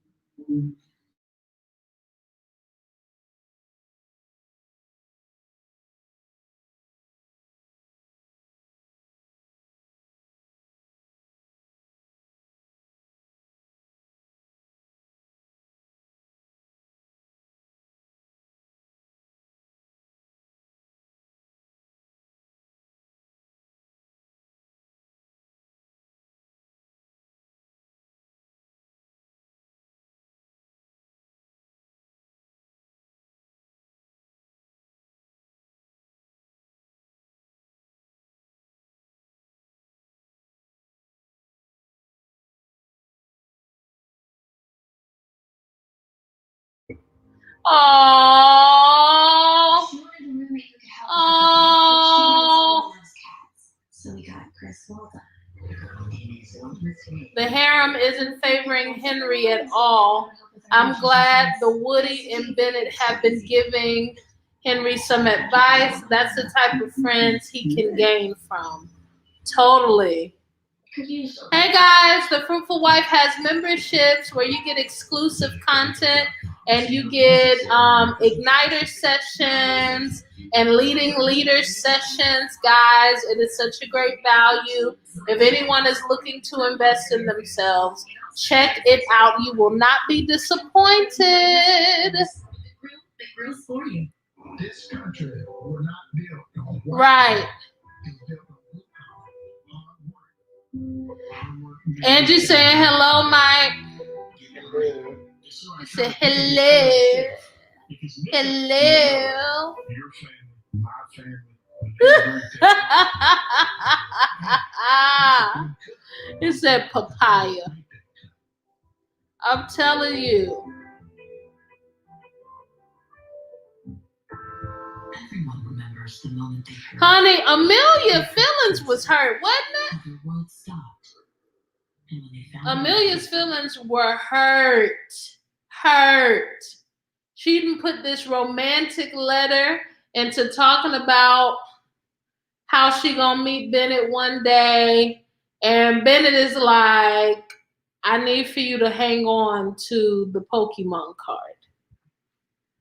Oh. She wanted a roommate who could help Oh. with the cats. So we got Chris Walton. The harem isn't favoring Henry at all. I'm glad the Woody and Bennett have been giving Henry some advice. That's the type of friends he can gain from. Totally. Hey guys, the Fruitful Wife has memberships where you get exclusive content and you get igniter sessions and leading leaders sessions. Guys, it is such a great value. If anyone is looking to invest in themselves, check it out. You will not be disappointed. This country will not build on Right. Angie saying hello, Mike. He said hello. Hello. Your family, my family. He said papaya. I'm telling you. Everyone remembers the moment they heard. Honey, Amelia's feelings was hurt, wasn't it? The world stopped. And when they found Amelia's feelings were hurt. Hurt. She even put this romantic letter into talking about how she gonna meet Bennett one day. And Bennett is like, I need for you to hang on to the Pokemon card.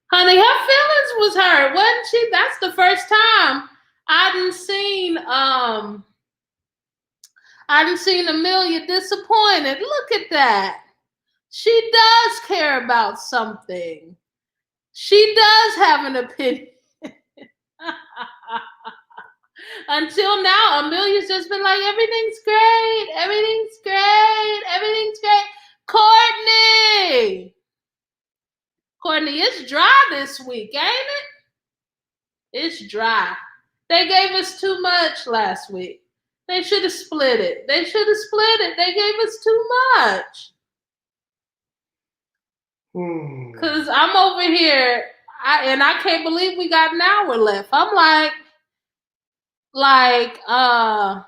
Honey, her feelings was hurt, wasn't she? That's the first time I didn't seen Amelia disappointed. Look at that. She does care about something. She does have an opinion. Until now, Amelia's just been like, everything's great, everything's great, everything's great. Courtney, it's dry this week, ain't it? It's dry. They gave us too much last week. They should have split it. They gave us too much. Because I'm over here, and I can't believe we got an hour left. I'm like, I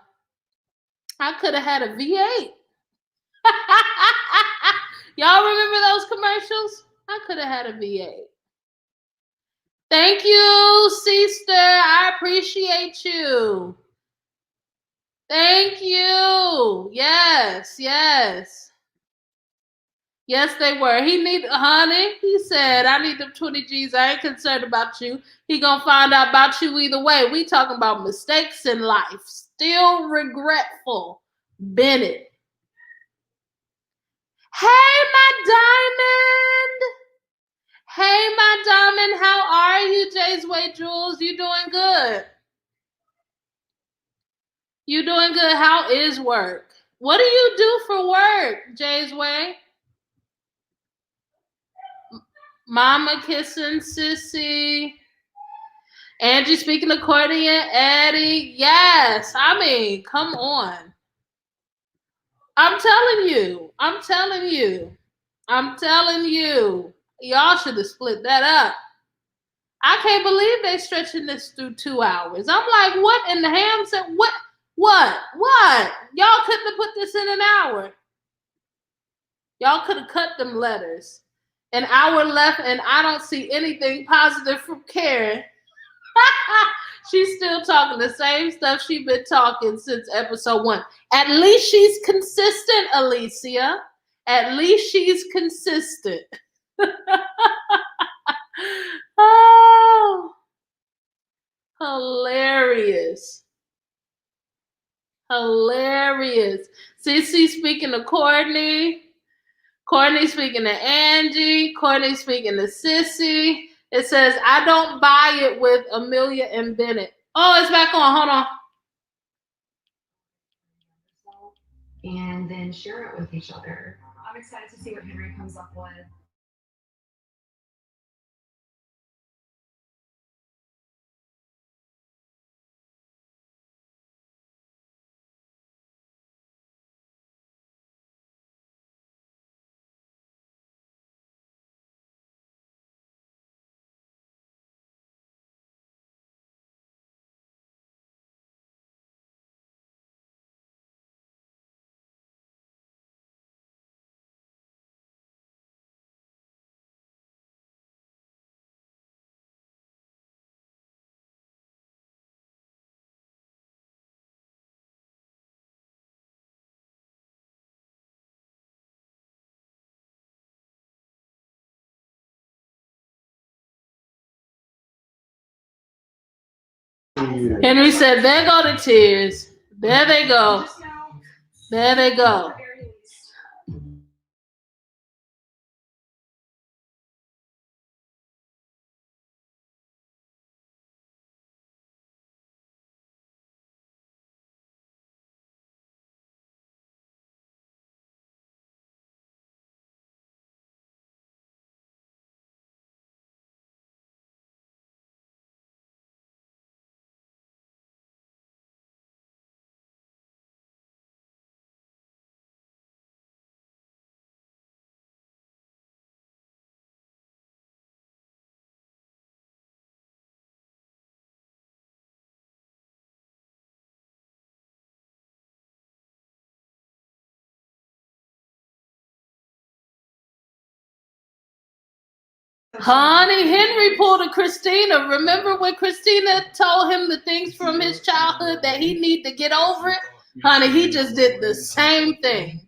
could have had a V8. Y'all remember those commercials? I could have had a V8. Thank you, sister. I appreciate you. Thank you. Yes. Yes, they were. Honey, he said, I need them 20 G's. I ain't concerned about you. He gonna find out about you either way. We talking about mistakes in life. Still regretful. Bennett. Hey, my diamond. How are you, Jay's Way Jules? You doing good? You doing good? How is work? What do you do for work, Jay's Way? Mama kissing Sissy. Angie speaking accordion. Eddie. Yes. I mean, come on. I'm telling you. Y'all should have split that up. I can't believe they stretching this through 2 hours. I'm like, what in the ham said? What? Y'all couldn't have put this in an hour. Y'all could have cut them letters. An hour left, and I don't see anything positive from Karen. She's still talking the same stuff she's been talking since episode 1. At least she's consistent, Alicia. At least she's consistent. Oh, hilarious. Cece speaking to Courtney. Courtney speaking to Angie. Courtney speaking to Sissy. It says, I don't buy it with Amelia and Bennett. Oh, it's back on. Hold on. And then share it with each other. I'm excited to see what Henry comes up with. Henry said, there go the tears. There they go. Just now, There they at go. the very least. Honey, Henry pulled a Christina. Remember when Christina told him the things from his childhood that he need to get over it? Honey, he just did the same thing.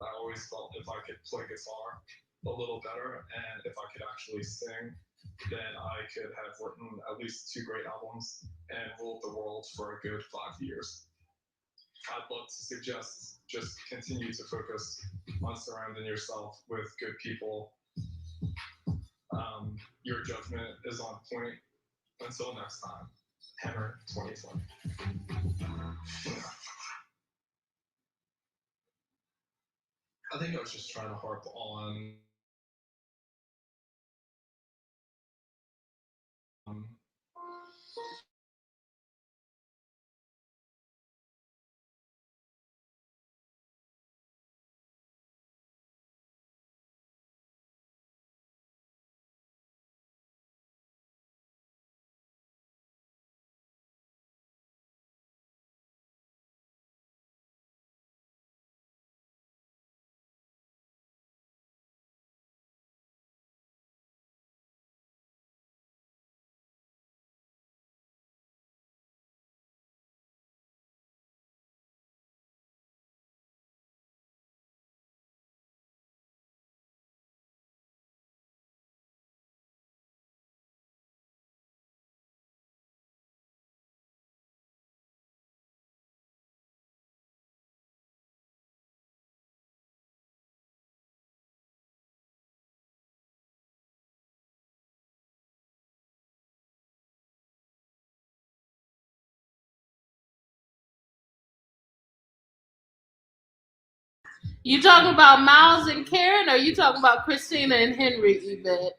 I always felt if I could play guitar a little better and if I could actually sing, then I could have written at least 2 great albums and ruled the world for a good 5 years. I'd love to suggest just continue to focus on surrounding yourself with good people. Your judgment is on point. Until next time, Hammer 2020. I think I was just trying to harp on You talking about Miles and Karen, or you talking about Christina and Henry, Yvette?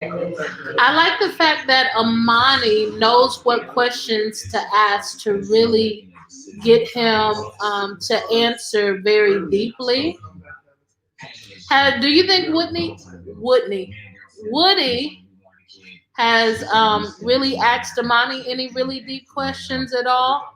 I like the fact that Amani knows what questions to ask to really get him to answer very deeply. Do you think Woody has really asked Amani any really deep questions at all?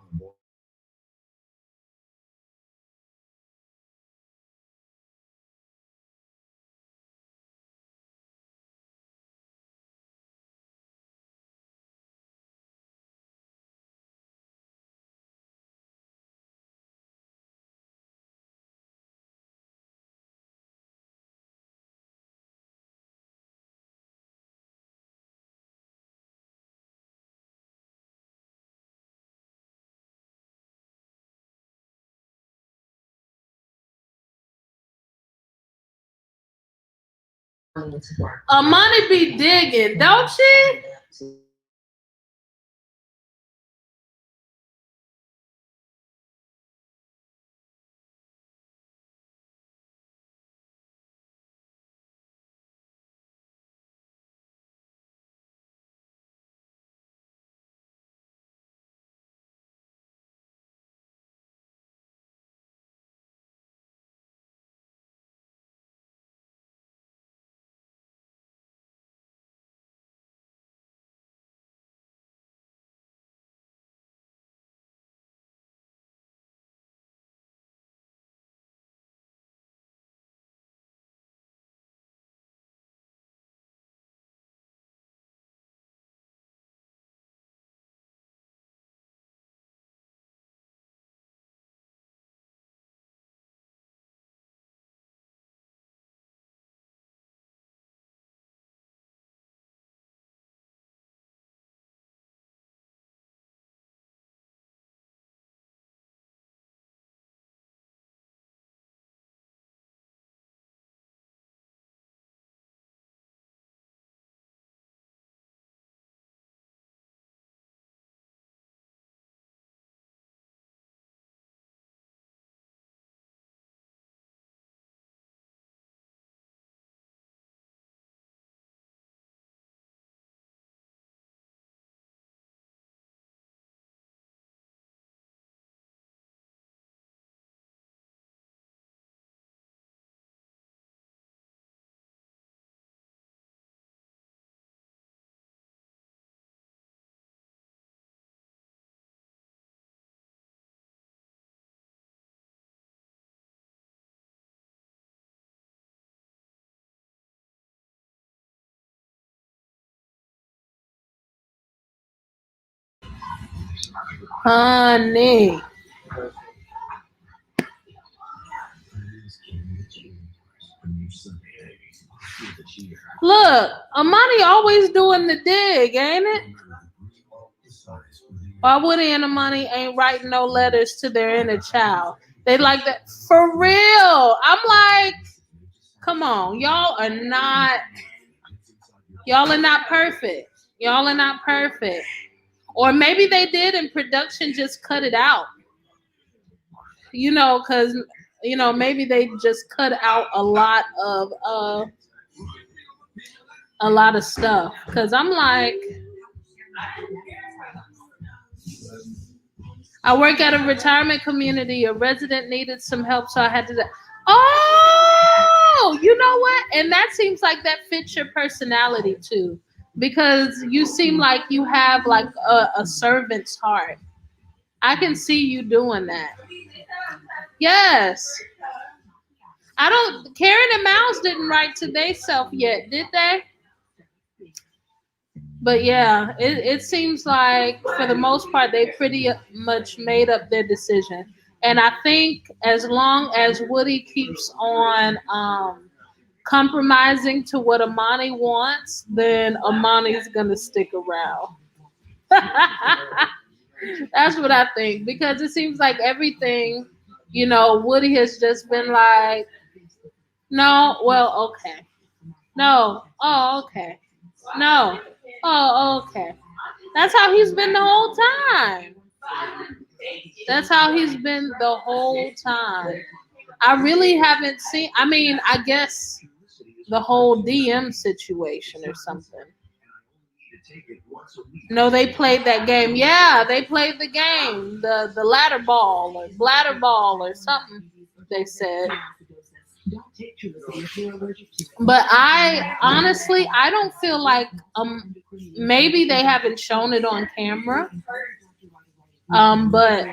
Amani be digging, don't she? Honey. Look, Amani always doing the dig, ain't it? Why Woody and Amani ain't writing no letters to their inner child? They like that for real. I'm like, come on, y'all are not perfect. Y'all are not perfect. Or maybe they did and production just cut it out. Because maybe they just cut out a lot of stuff. Because I'm like, I work at a retirement community. A resident needed some help, so I had to. Oh, you know what? And that seems like that fits your personality too, because you seem like you have like a servant's heart. I can see you doing that. Yes. I don't. Karen and Mouse didn't write to they self yet, did they? But yeah, it seems like for the most part they pretty much made up their decision. And I think as long as Woody keeps on compromising to what Amani wants, then Amani's gonna stick around. That's what I think. Because it seems like everything, Woody has just been like, no, well, okay. No, oh, okay. No, oh, okay. That's how he's been the whole time. That's how he's been the whole time. I really haven't seen. I mean, I guess the whole DM situation or something. No, they played that game. Yeah, they played the game, the ladder ball or bladder ball or something. They said. But I honestly, I don't feel like maybe they haven't shown it on camera. But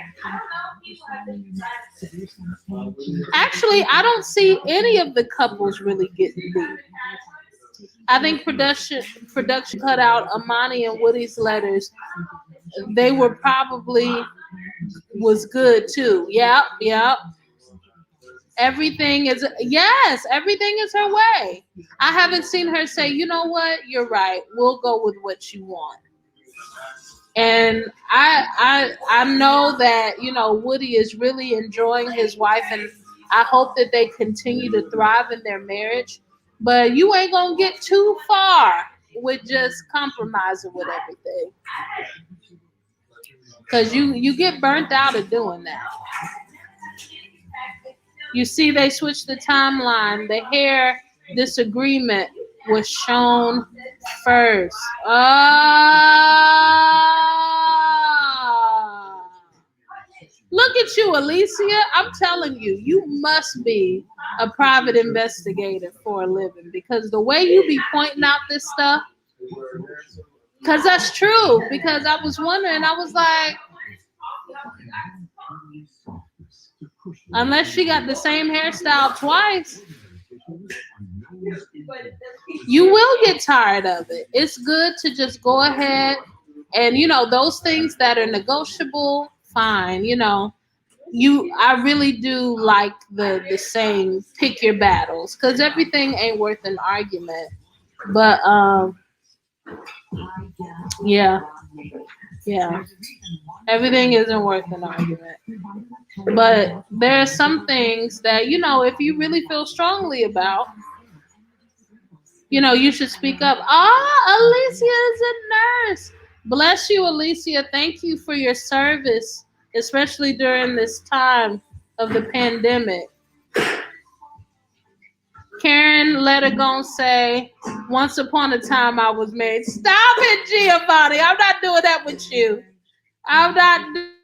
actually, I don't see any of the couples really getting beat. I think production cut out Amani and Woody's letters. They were probably was good too. Yep, yep. Everything is yes, everything is her way. I haven't seen her say, you know what, you're right. We'll go with what you want. And I know that, you know, Woody is really enjoying his wife, and I hope that they continue to thrive in their marriage. But you ain't gonna get too far with just compromising with everything. Cause you get burnt out of doing that. You see, they switched the timeline. The hair disagreement was shown first. Ah. Look at you, Alicia. I'm telling you, you must be a private investigator for a living because the way you be pointing out this stuff, because that's true. Because I was wondering, I was like, unless she got the same hairstyle twice, you will get tired of it. It's good to just go ahead and, you know, those things that are negotiable, fine. You know, I really do like the saying, pick your battles, because everything ain't worth an argument. But yeah, yeah, everything isn't worth an argument. But there are some things that, you know, if you really feel strongly about, you know, you should speak up. Alicia is a nurse. Bless you, Alicia. Thank you for your service, especially during this time of the pandemic. Karen let her go and say, once upon a time I was married. Stop it, Giovanni. I'm not doing that with you. I'm not doing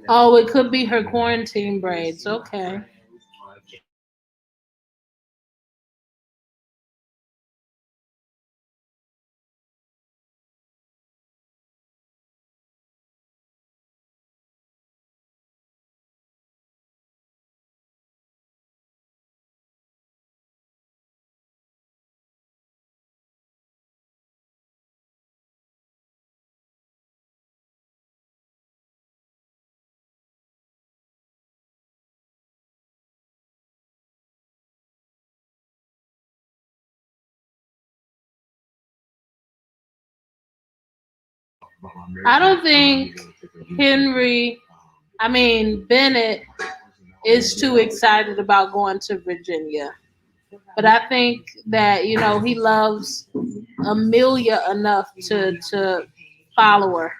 Oh, it could be her quarantine braids. Okay. I don't think Bennett is too excited about going to Virginia. But I think that, you know, he loves Amelia enough to follow her.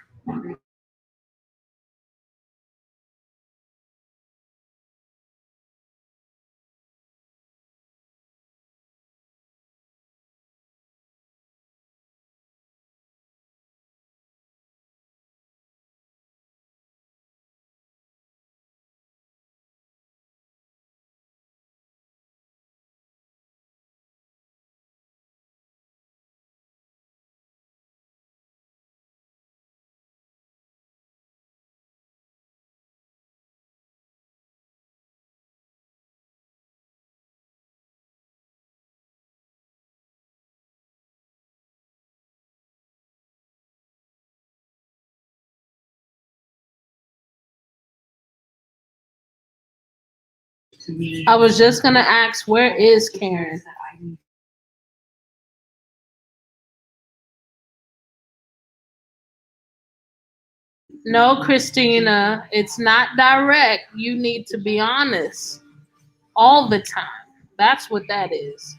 to me. I was just gonna ask, where is Karen? No, Christina, it's not direct. You need to be honest all the time. That's what that is.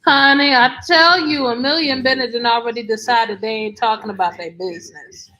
Honey, I tell you, a million Benedict already decided they ain't talking about their business.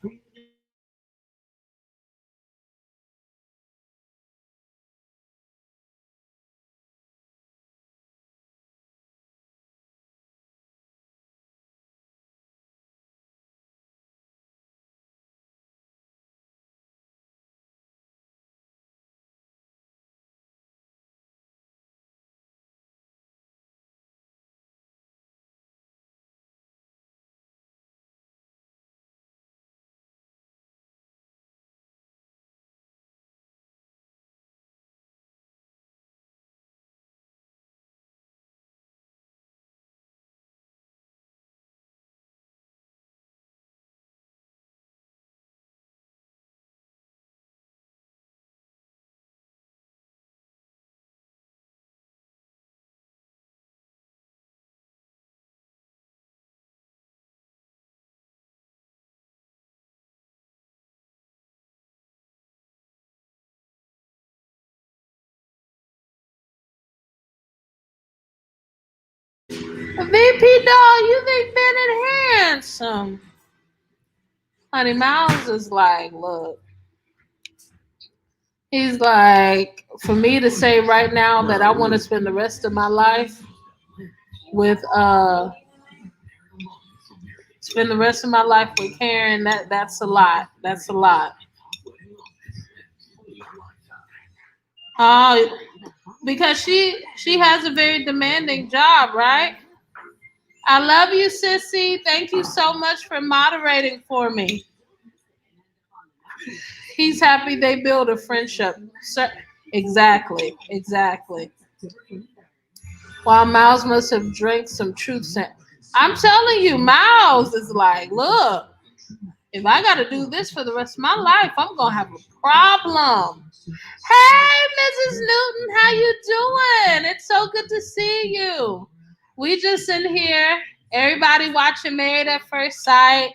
VP doll, you think Bennett handsome? Honey, Miles is like, look, he's like, for me to say right now that I want to spend the rest of my life with spend the rest of my life with Karen, that's a lot. That's a lot. Uh, because she has a very demanding job, right? I love you, sissy. Thank you so much for moderating for me. He's happy they build a friendship. Exactly, exactly. While Miles must have drank some truth. I'm telling you, Miles is like, look. If I got to do this for the rest of my life, I'm going to have a problem. Hey, Mrs. Newton, how you doing? It's so good to see you. We just in here, everybody watching Married at First Sight.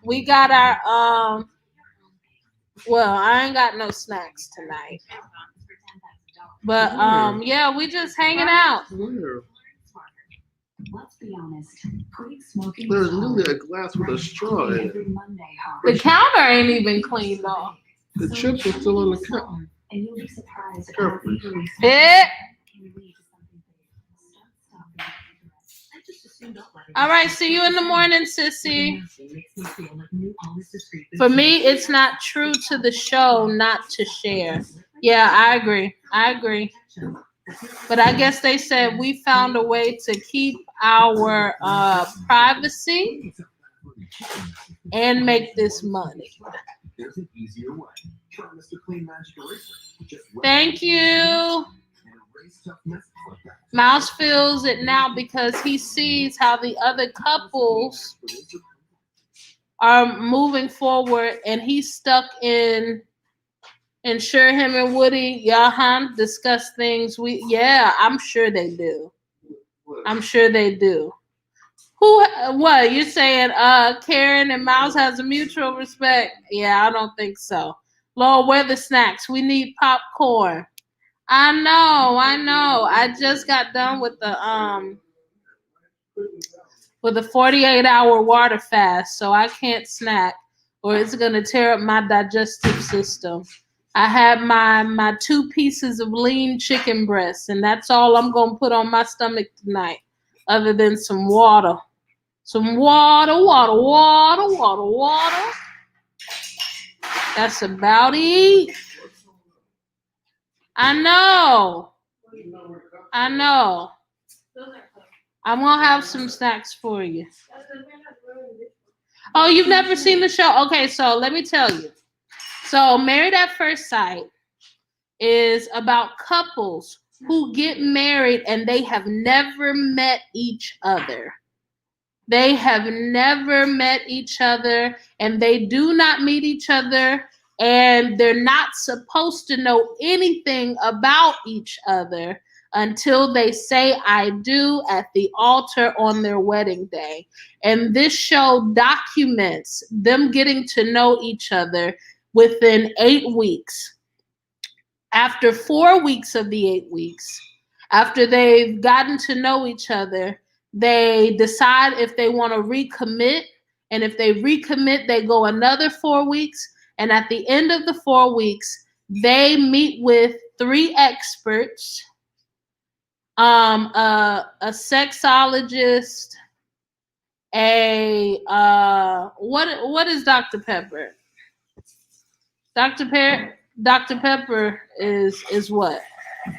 We got our, well, I ain't got no snacks tonight. But, yeah, we just hanging out. Where? Let's be honest. Quit smoking. There's literally a glass with a straw in it. The counter ain't even cleaned off. The chips are still on the cup. And you'll be surprised at Careful. how easily Eh. can lead to something big. I just assumed don't let it All right, see you in the morning, sissy. For me, it's not true to the show not to share. Yeah, I agree. But I guess they said we found a way to keep our privacy and make this money. There's an easier way. Try Mr. Clean Magic Eraser. Just wet Thank you. and erase tough messes like that. Mouse feels it now because he sees how the other couples are moving forward, and he's stuck in. And sure, him and Woody, discuss things. I'm sure they do. Who? What you saying? Karen and Mouse has a mutual respect. Yeah, I don't think so. Lord, where the snacks? We need popcorn. I know. I just got done with the 48-hour water fast, so I can't snack, or it's gonna tear up my digestive system. I had my 2 pieces of lean chicken breast, and that's all I'm gonna put on my stomach tonight, other than some water. Some water. That's about it. I know. I'm gonna have some snacks for you. Oh, you've never seen the show? Okay, so let me tell you. So Married at First Sight is about couples who get married and they have never met each other. They have never met each other, and they do not meet each other, and they're not supposed to know anything about each other until they say I do at the altar on their wedding day. And this show documents them getting to know each other within 8 weeks. After 4 weeks of the 8 weeks, after they've gotten to know each other, they decide if they want to recommit. And if they recommit, they go another 4 weeks. And at the end of the 4 weeks, they meet with 3 experts, a sexologist, what is Dr. Pepper? Dr. Pepper is what?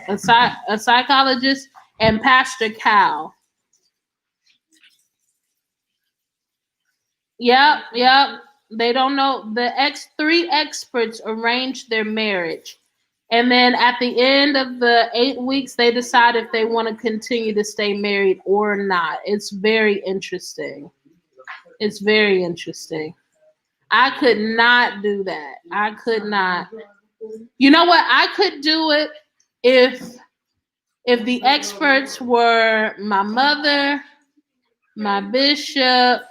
A psychologist, and Pastor Cal. Yep. They don't know. The 3 experts arrange their marriage. And then at the end of the 8 weeks, they decide if they want to continue to stay married or not. It's very interesting. I could not do that. I could not. You know what? I could do it if the experts were my mother, my bishop,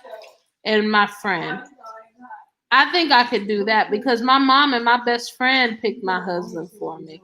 and my friend. I think I could do that because my mom and my best friend picked my husband for me.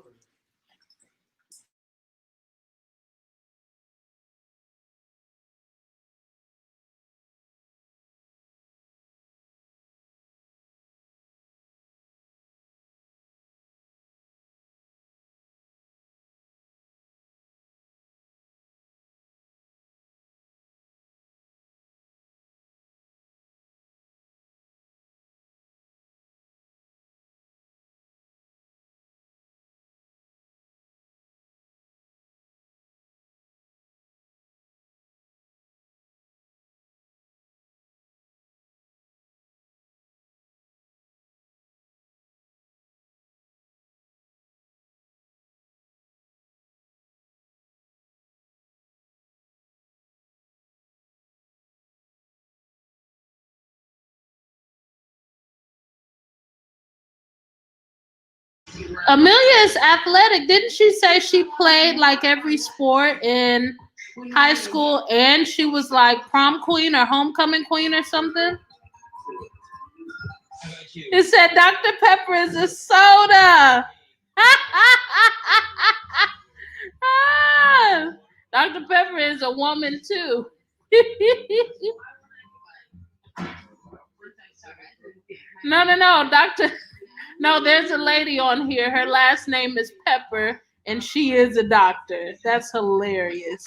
Amelia is athletic. Didn't she say she played like every sport in high school and she was like prom queen or homecoming queen or something? It said Dr. Pepper is a soda. Dr. Pepper is a woman too. No, Dr. No, there's a lady on here. Her last name is Pepper, and she is a doctor. That's hilarious.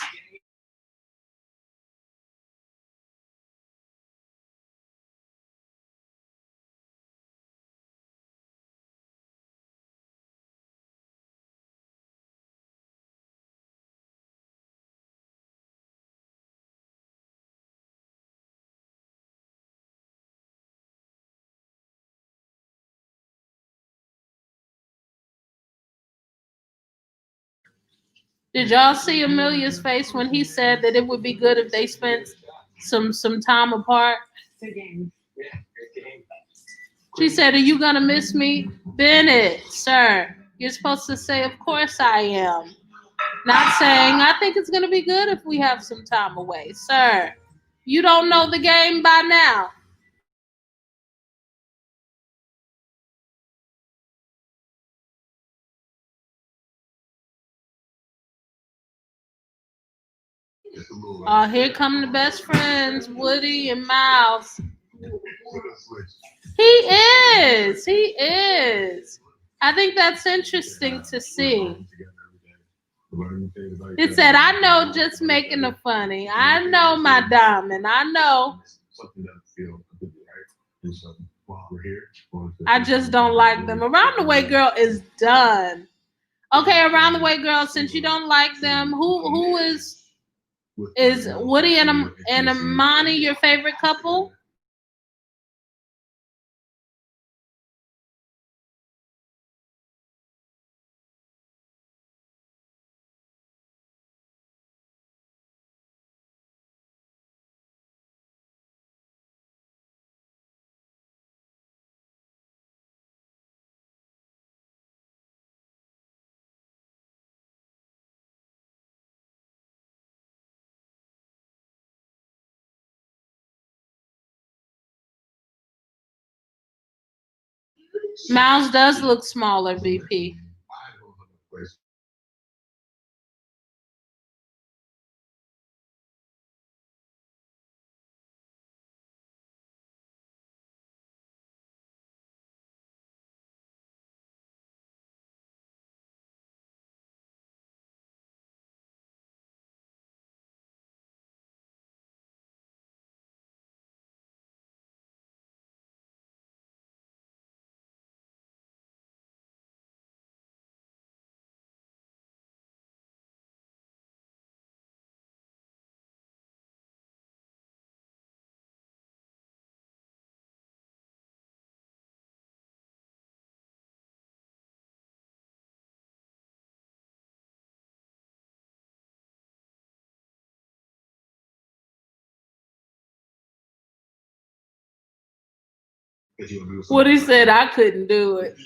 Did y'all see Amelia's face when he said that it would be good if they spent some time apart? She said, "Are you gonna miss me?" Bennett, sir, you're supposed to say, "Of course I am." Not saying, "I think it's gonna be good if we have some time away." Sir, you don't know the game by now. Here come the best friends, Woody and Miles. He is. He is. I think that's interesting to see. It said, "I know just making it funny. I know my diamond. I know. I just don't like them." Around the Way Girl is done. Okay, Around the Way Girl, since you don't like them, who is Woody and Amani your favorite couple? Miles does look smaller, VP. Woody said I couldn't do it.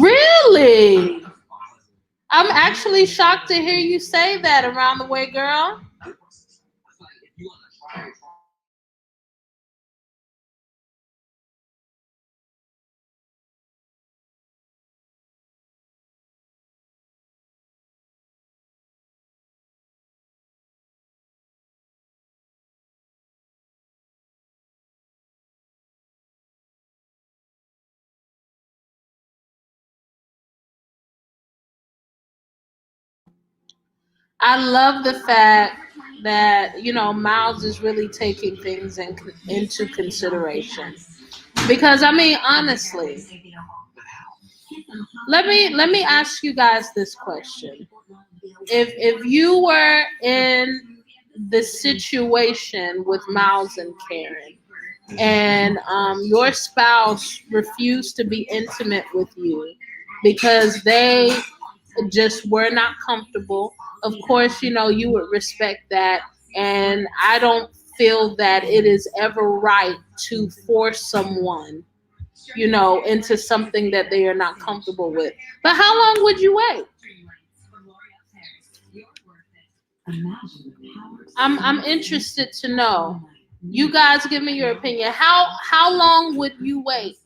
Really? I'm actually shocked to hear you say that, Around the Way Girl. I love the fact that, you know, Miles is really taking things into consideration. Because I mean, honestly, let me ask you guys this question. If you were in the situation with Miles and Karen, and your spouse refused to be intimate with you because they just were not comfortable, of course, you know, you would respect that. And I don't feel that it is ever right to force someone, you know, into something that they are not comfortable with. But how long would you wait? I'm interested to know. You guys give me your opinion. How long would you wait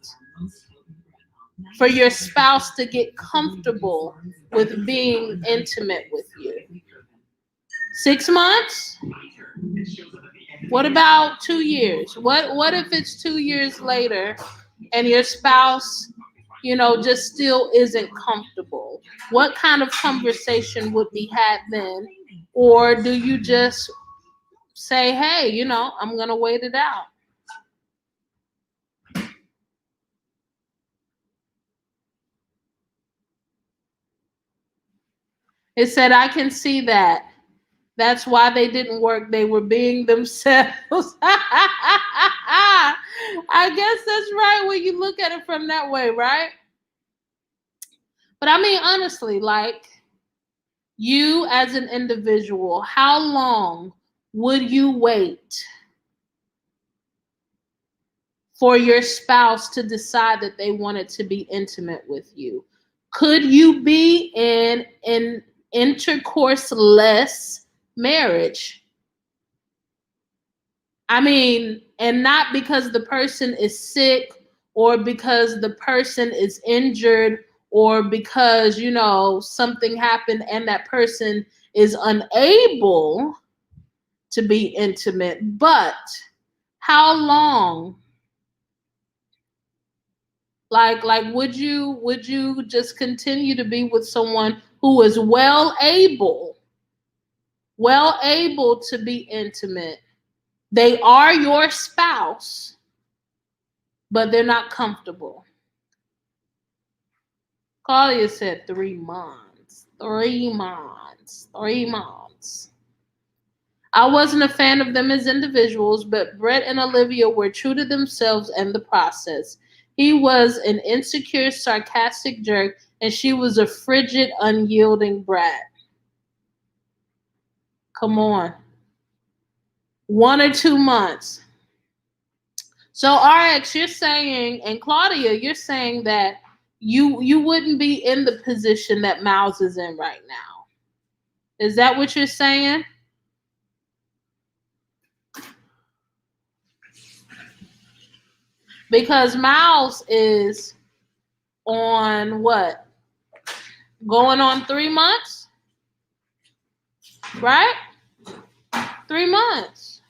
for your spouse to get comfortable with being intimate with you? 6 months? What about 2 years? What if it's 2 years later and your spouse, you know, just still isn't comfortable? What kind of conversation would be had then? Or do you just say, hey, you know, I'm gonna wait it out? It said, I can see that. That's why they didn't work. They were being themselves. I guess that's right when you look at it from that way, right? But I mean, honestly, like, you as an individual, how long would you wait for your spouse to decide that they wanted to be intimate with you? Could you be in an intercourse less marriage? I mean, and not because the person is sick or because the person is injured or because, you know, something happened and that person is unable to be intimate. But how long? Like would you just continue to be with someone who is well able to be intimate? They are your spouse, but they're not comfortable. Claudia said 3 months. 3 months. 3 months. I wasn't a fan of them as individuals, but Brett and Olivia were true to themselves and the process. He was an insecure, sarcastic jerk, and she was a frigid, unyielding brat. Come on. 1 or 2 months. So RX, you're saying, and Claudia, you're saying that you wouldn't be in the position that Miles is in right now. Is that what you're saying? Because Miles is on what? Going on 3 months? Right? 3 months.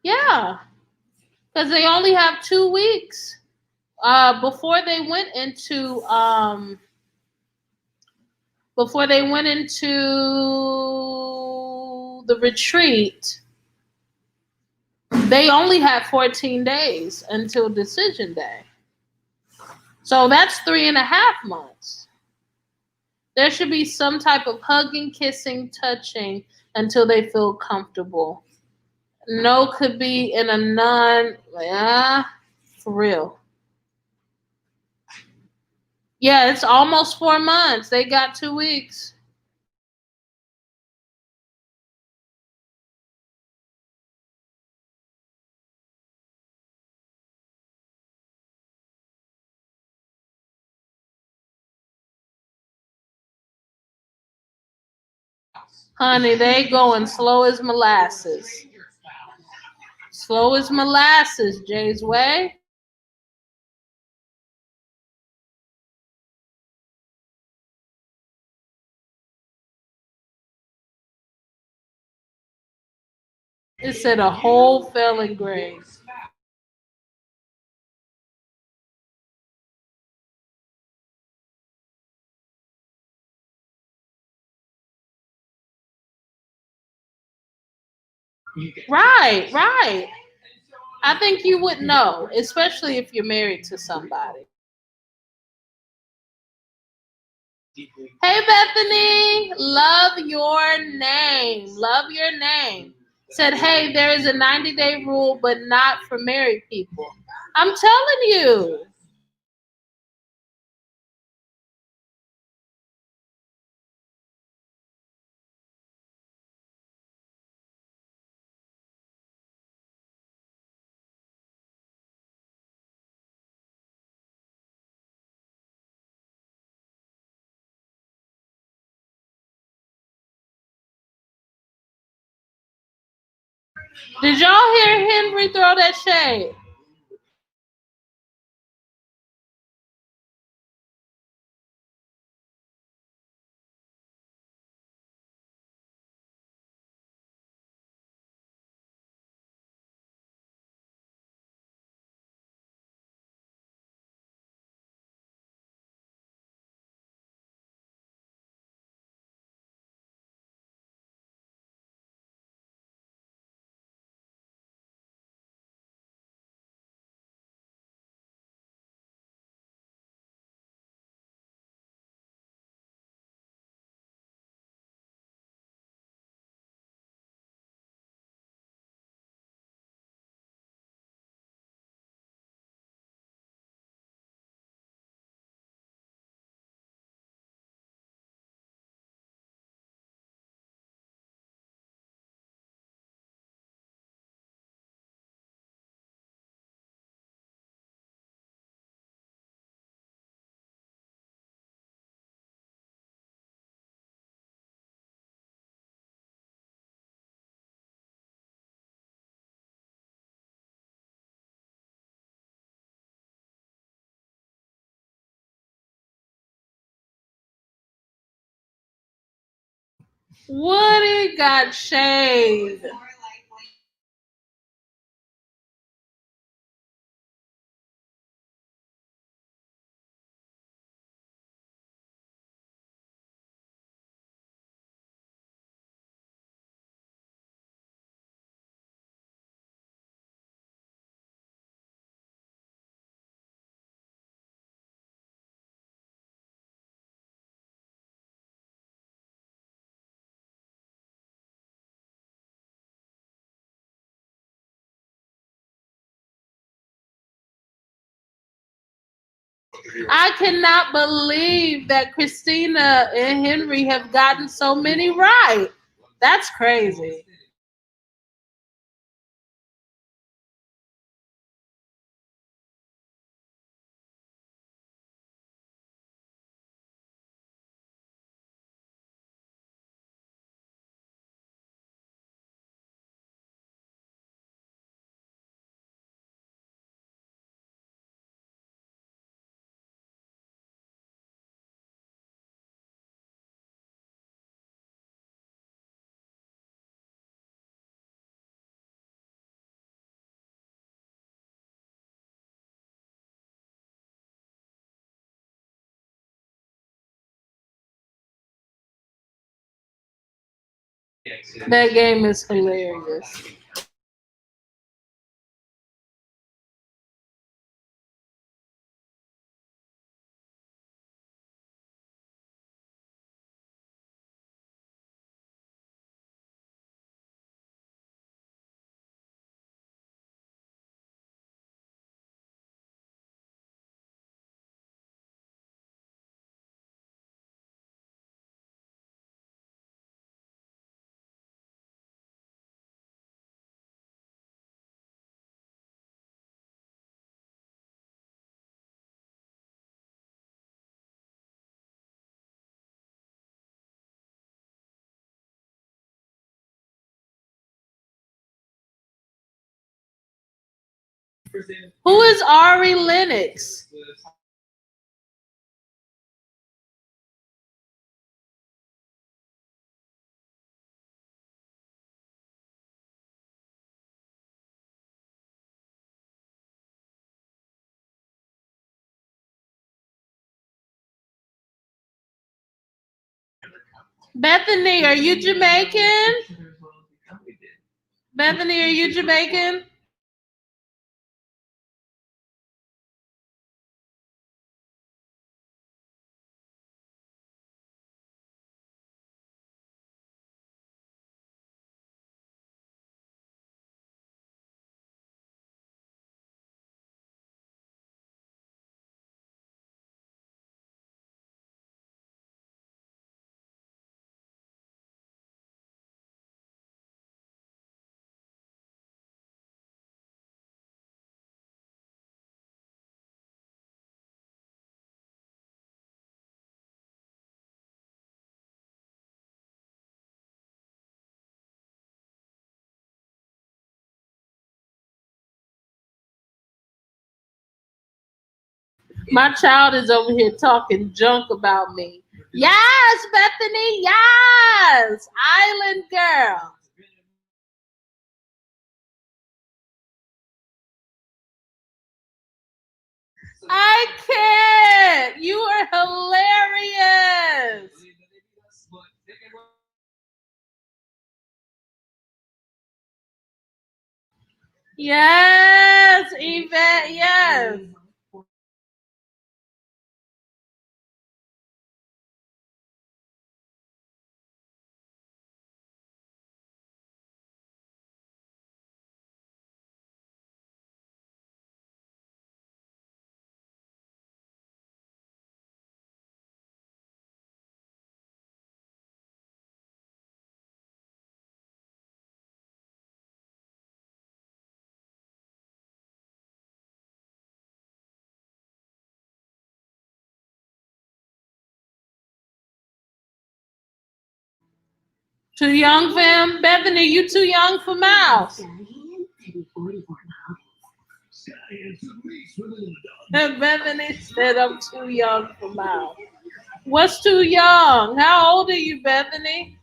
Yeah. Because they only have 2 weeks. Before they went into the retreat, they only had 14 days until decision day. So that's 3.5 months. There should be some type of hugging, kissing, touching until they feel comfortable. No could be in a non, for real. Yeah, it's almost 4 months. They got 2 weeks. Honey, they going slow as molasses. Slow as molasses, Jay's way. It said a whole failing grade. You get Right, right. I think you would know, especially if you're married to somebody. deeply. Hey Bethany, love your name. Love your name. Said, hey, there is a 90-day rule, but not for married people. I'm telling you. Did y'all hear Henry throw that shade? Woody got shade. I cannot believe that Christina and Henry have gotten so many right. That's crazy. That game is hilarious. Who is Ari Lennox? Bethany, are you Jamaican? Bethany, are you Jamaican? My child is over here talking junk about me. Yes, Bethany, yes. Island girl. I can't. You are hilarious. Yes, Yvette, yes. Too young for him? Bethany, you too young for Mouse. And Bethany said I'm too young for Mouse. What's too young? How old are you, Bethany?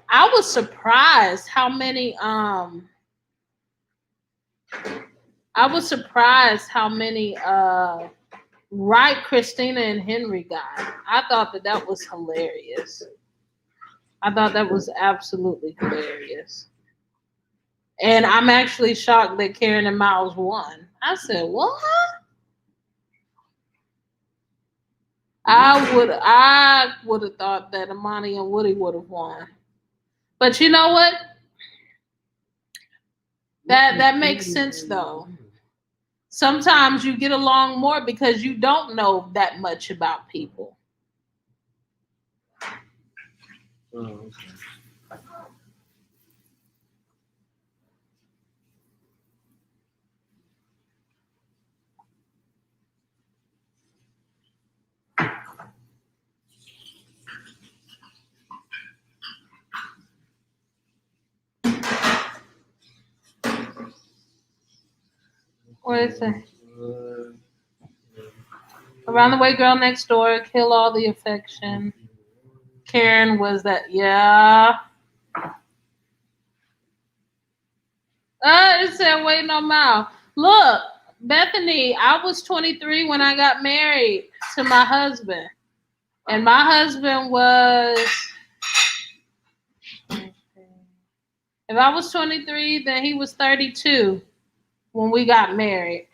I was surprised how many right Christina and Henry got. I thought that was hilarious. I thought that was absolutely hilarious. And I'm actually shocked that Karen and Miles won. I said, what? I would have thought that Amani and Woody would have won. But you know what? That makes sense though. Sometimes you get along more because you don't know that much about people. Oh, okay. What is it? Around the Way Girl Next Door, Kill All the Affection. Karen was that, yeah. It said Waiting on Mile. Look, Bethany, I was 23 when I got married to my husband. And my husband was, if I was 23, then he was 32 when we got married.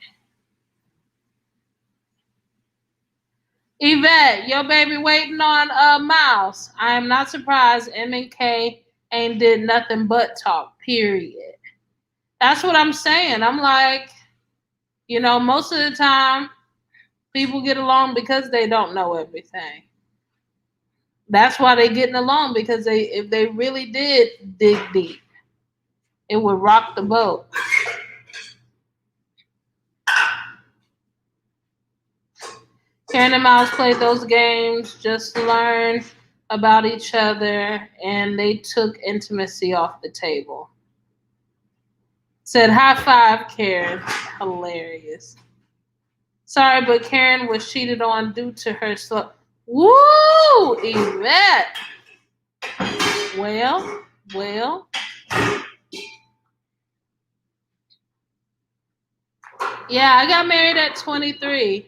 Yvette, your baby waiting on Mouse. I am not surprised M and K ain't did nothing but talk, period. That's what I'm saying. I'm like, most of the time people get along because they don't know everything. That's why they're getting along, because if they really did dig deep, it would rock the boat. Karen and Miles played those games just to learn about each other, and they took intimacy off the table. Said high five, Karen. Hilarious. Sorry, but Karen was cheated on due to her slow. Woo, Yvette. Well. Yeah, I got married at 23.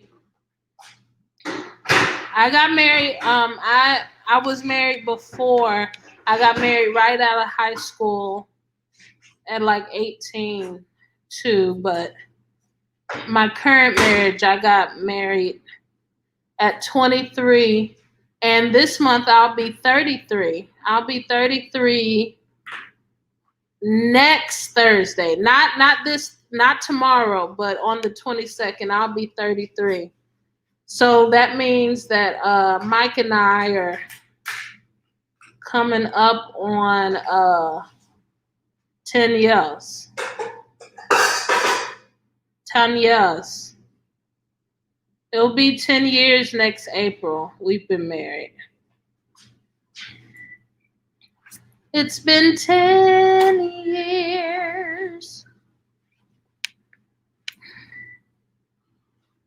I got married. I was married before. I got married right out of high school at like 18 too. But my current marriage, I got married at 23, and this month I'll be 33. I'll be 33 next Thursday. Not tomorrow, but on the 22nd I'll be 33. So that means that Mike and I are coming up on 10 years. 10 years. It'll be 10 years next April. We've been married. It's been 10 years.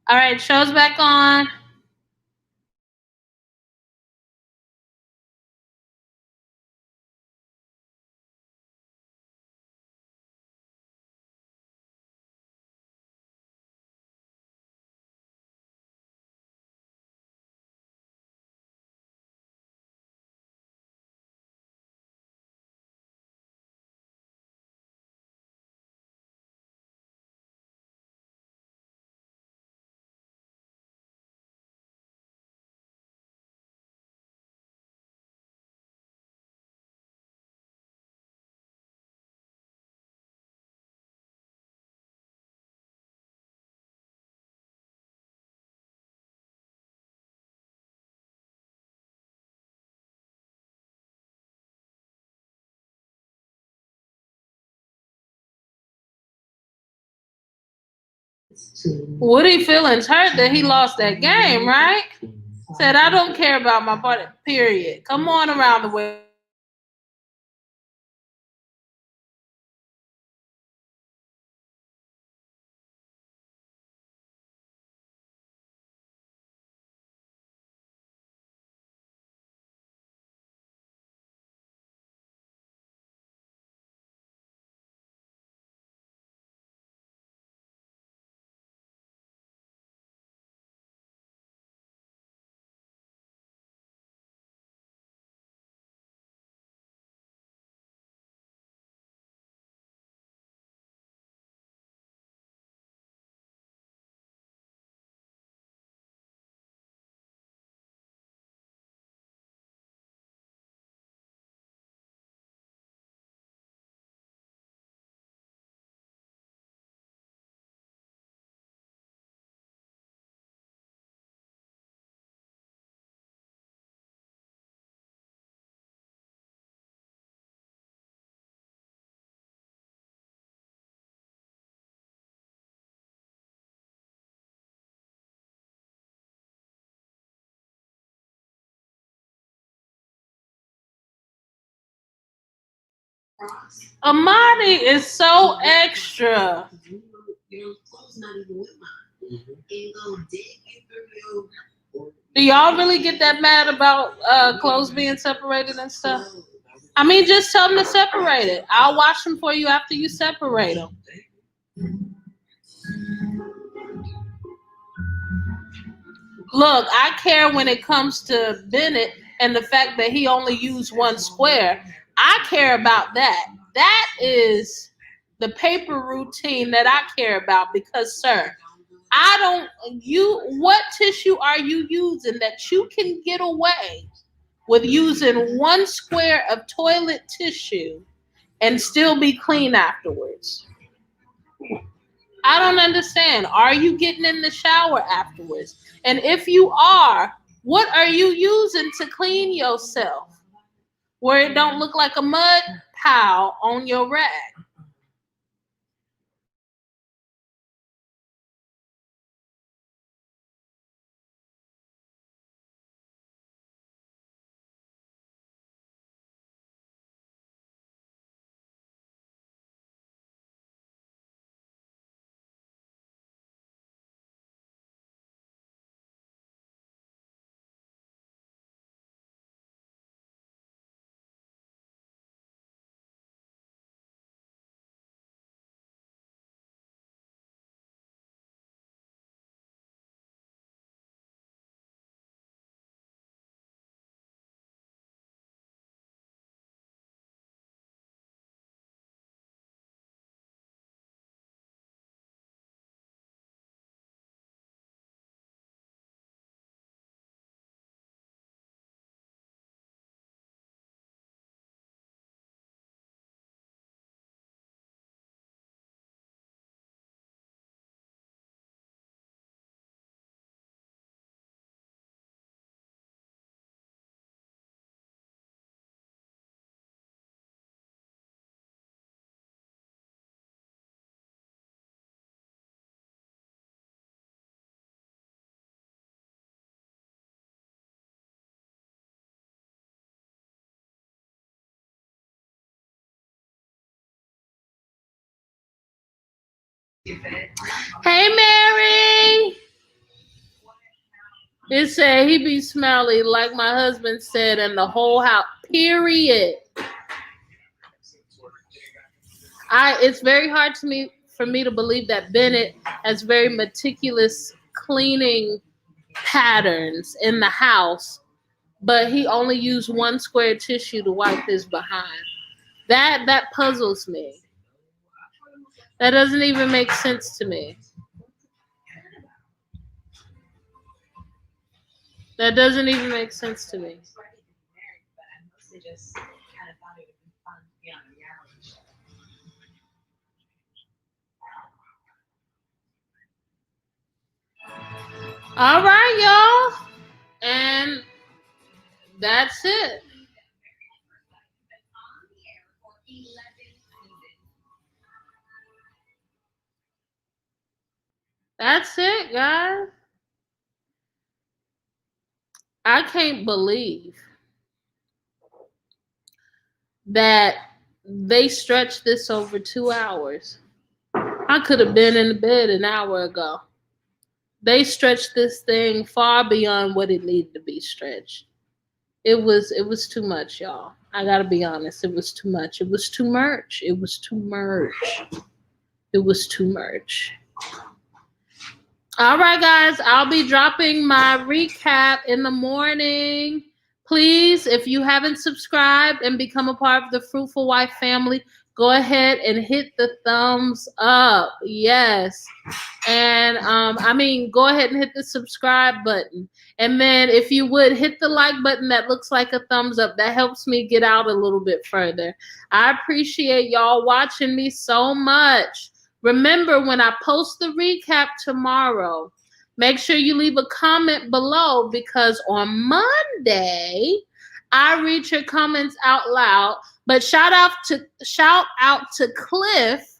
All right, show's back on. Woody feelings hurt that he lost that game, right? Said, I don't care about my body, period. Come on around the way. Amani is so extra. Do y'all really get that mad about clothes being separated and stuff? I mean, just tell them to separate it. I'll wash them for you after you separate them. Look, I care when it comes to Bennett and the fact that he only used one square. I care about that. That is the paper routine that I care about because, sir, what tissue are you using that you can get away with using one square of toilet tissue and still be clean afterwards? I don't understand. Are you getting in the shower afterwards? And if you are, what are you using to clean yourself where it don't look like a mud pile on your rag? Hey, Mary. It said he be smelly, like my husband said, in the whole house. Period. It's very hard for me to believe that Bennett has very meticulous cleaning patterns in the house, but he only used one square tissue to wipe his behind. That puzzles me. That doesn't even make sense to me. That doesn't even make sense to me. All right, y'all. And that's it. That's it, guys. I can't believe that they stretched this over 2 hours. I could have been in the bed an hour ago. They stretched this thing far beyond what it needed to be stretched. It was too much, y'all. I gotta be honest. It was too much. It was too much. It was too much. It was too much. All right, guys. I'll be dropping my recap in the morning. Please, if you haven't subscribed and become a part of the Fruitful Wife family, go ahead and hit the thumbs up. Yes. And go ahead and hit the subscribe button. And then if you would hit the like button that looks like a thumbs up, that helps me get out a little bit further. I appreciate y'all watching me so much. Remember, when I post the recap tomorrow, make sure you leave a comment below, because on Monday, I read your comments out loud. But shout out to Cliff,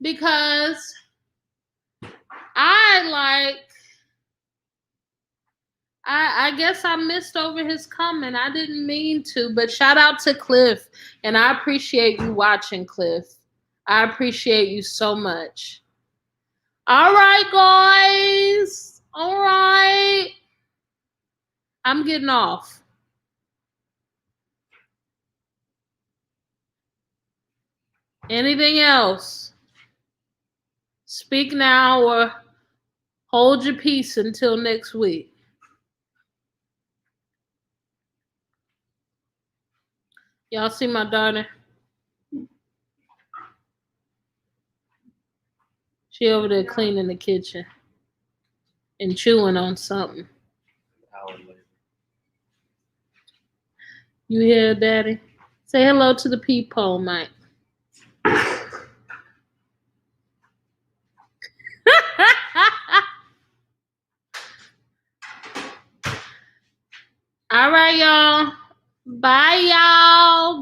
because I guess I missed over his comment. I didn't mean to, but shout out to Cliff. And I appreciate you watching, Cliff. I appreciate you so much. All right, guys. All right. I'm getting off. Anything else? Speak now or hold your peace until next week. Y'all see my daughter? She over there cleaning the kitchen and chewing on something. You hear, Daddy? Say hello to the peephole, Mike. All right, y'all. Bye, y'all.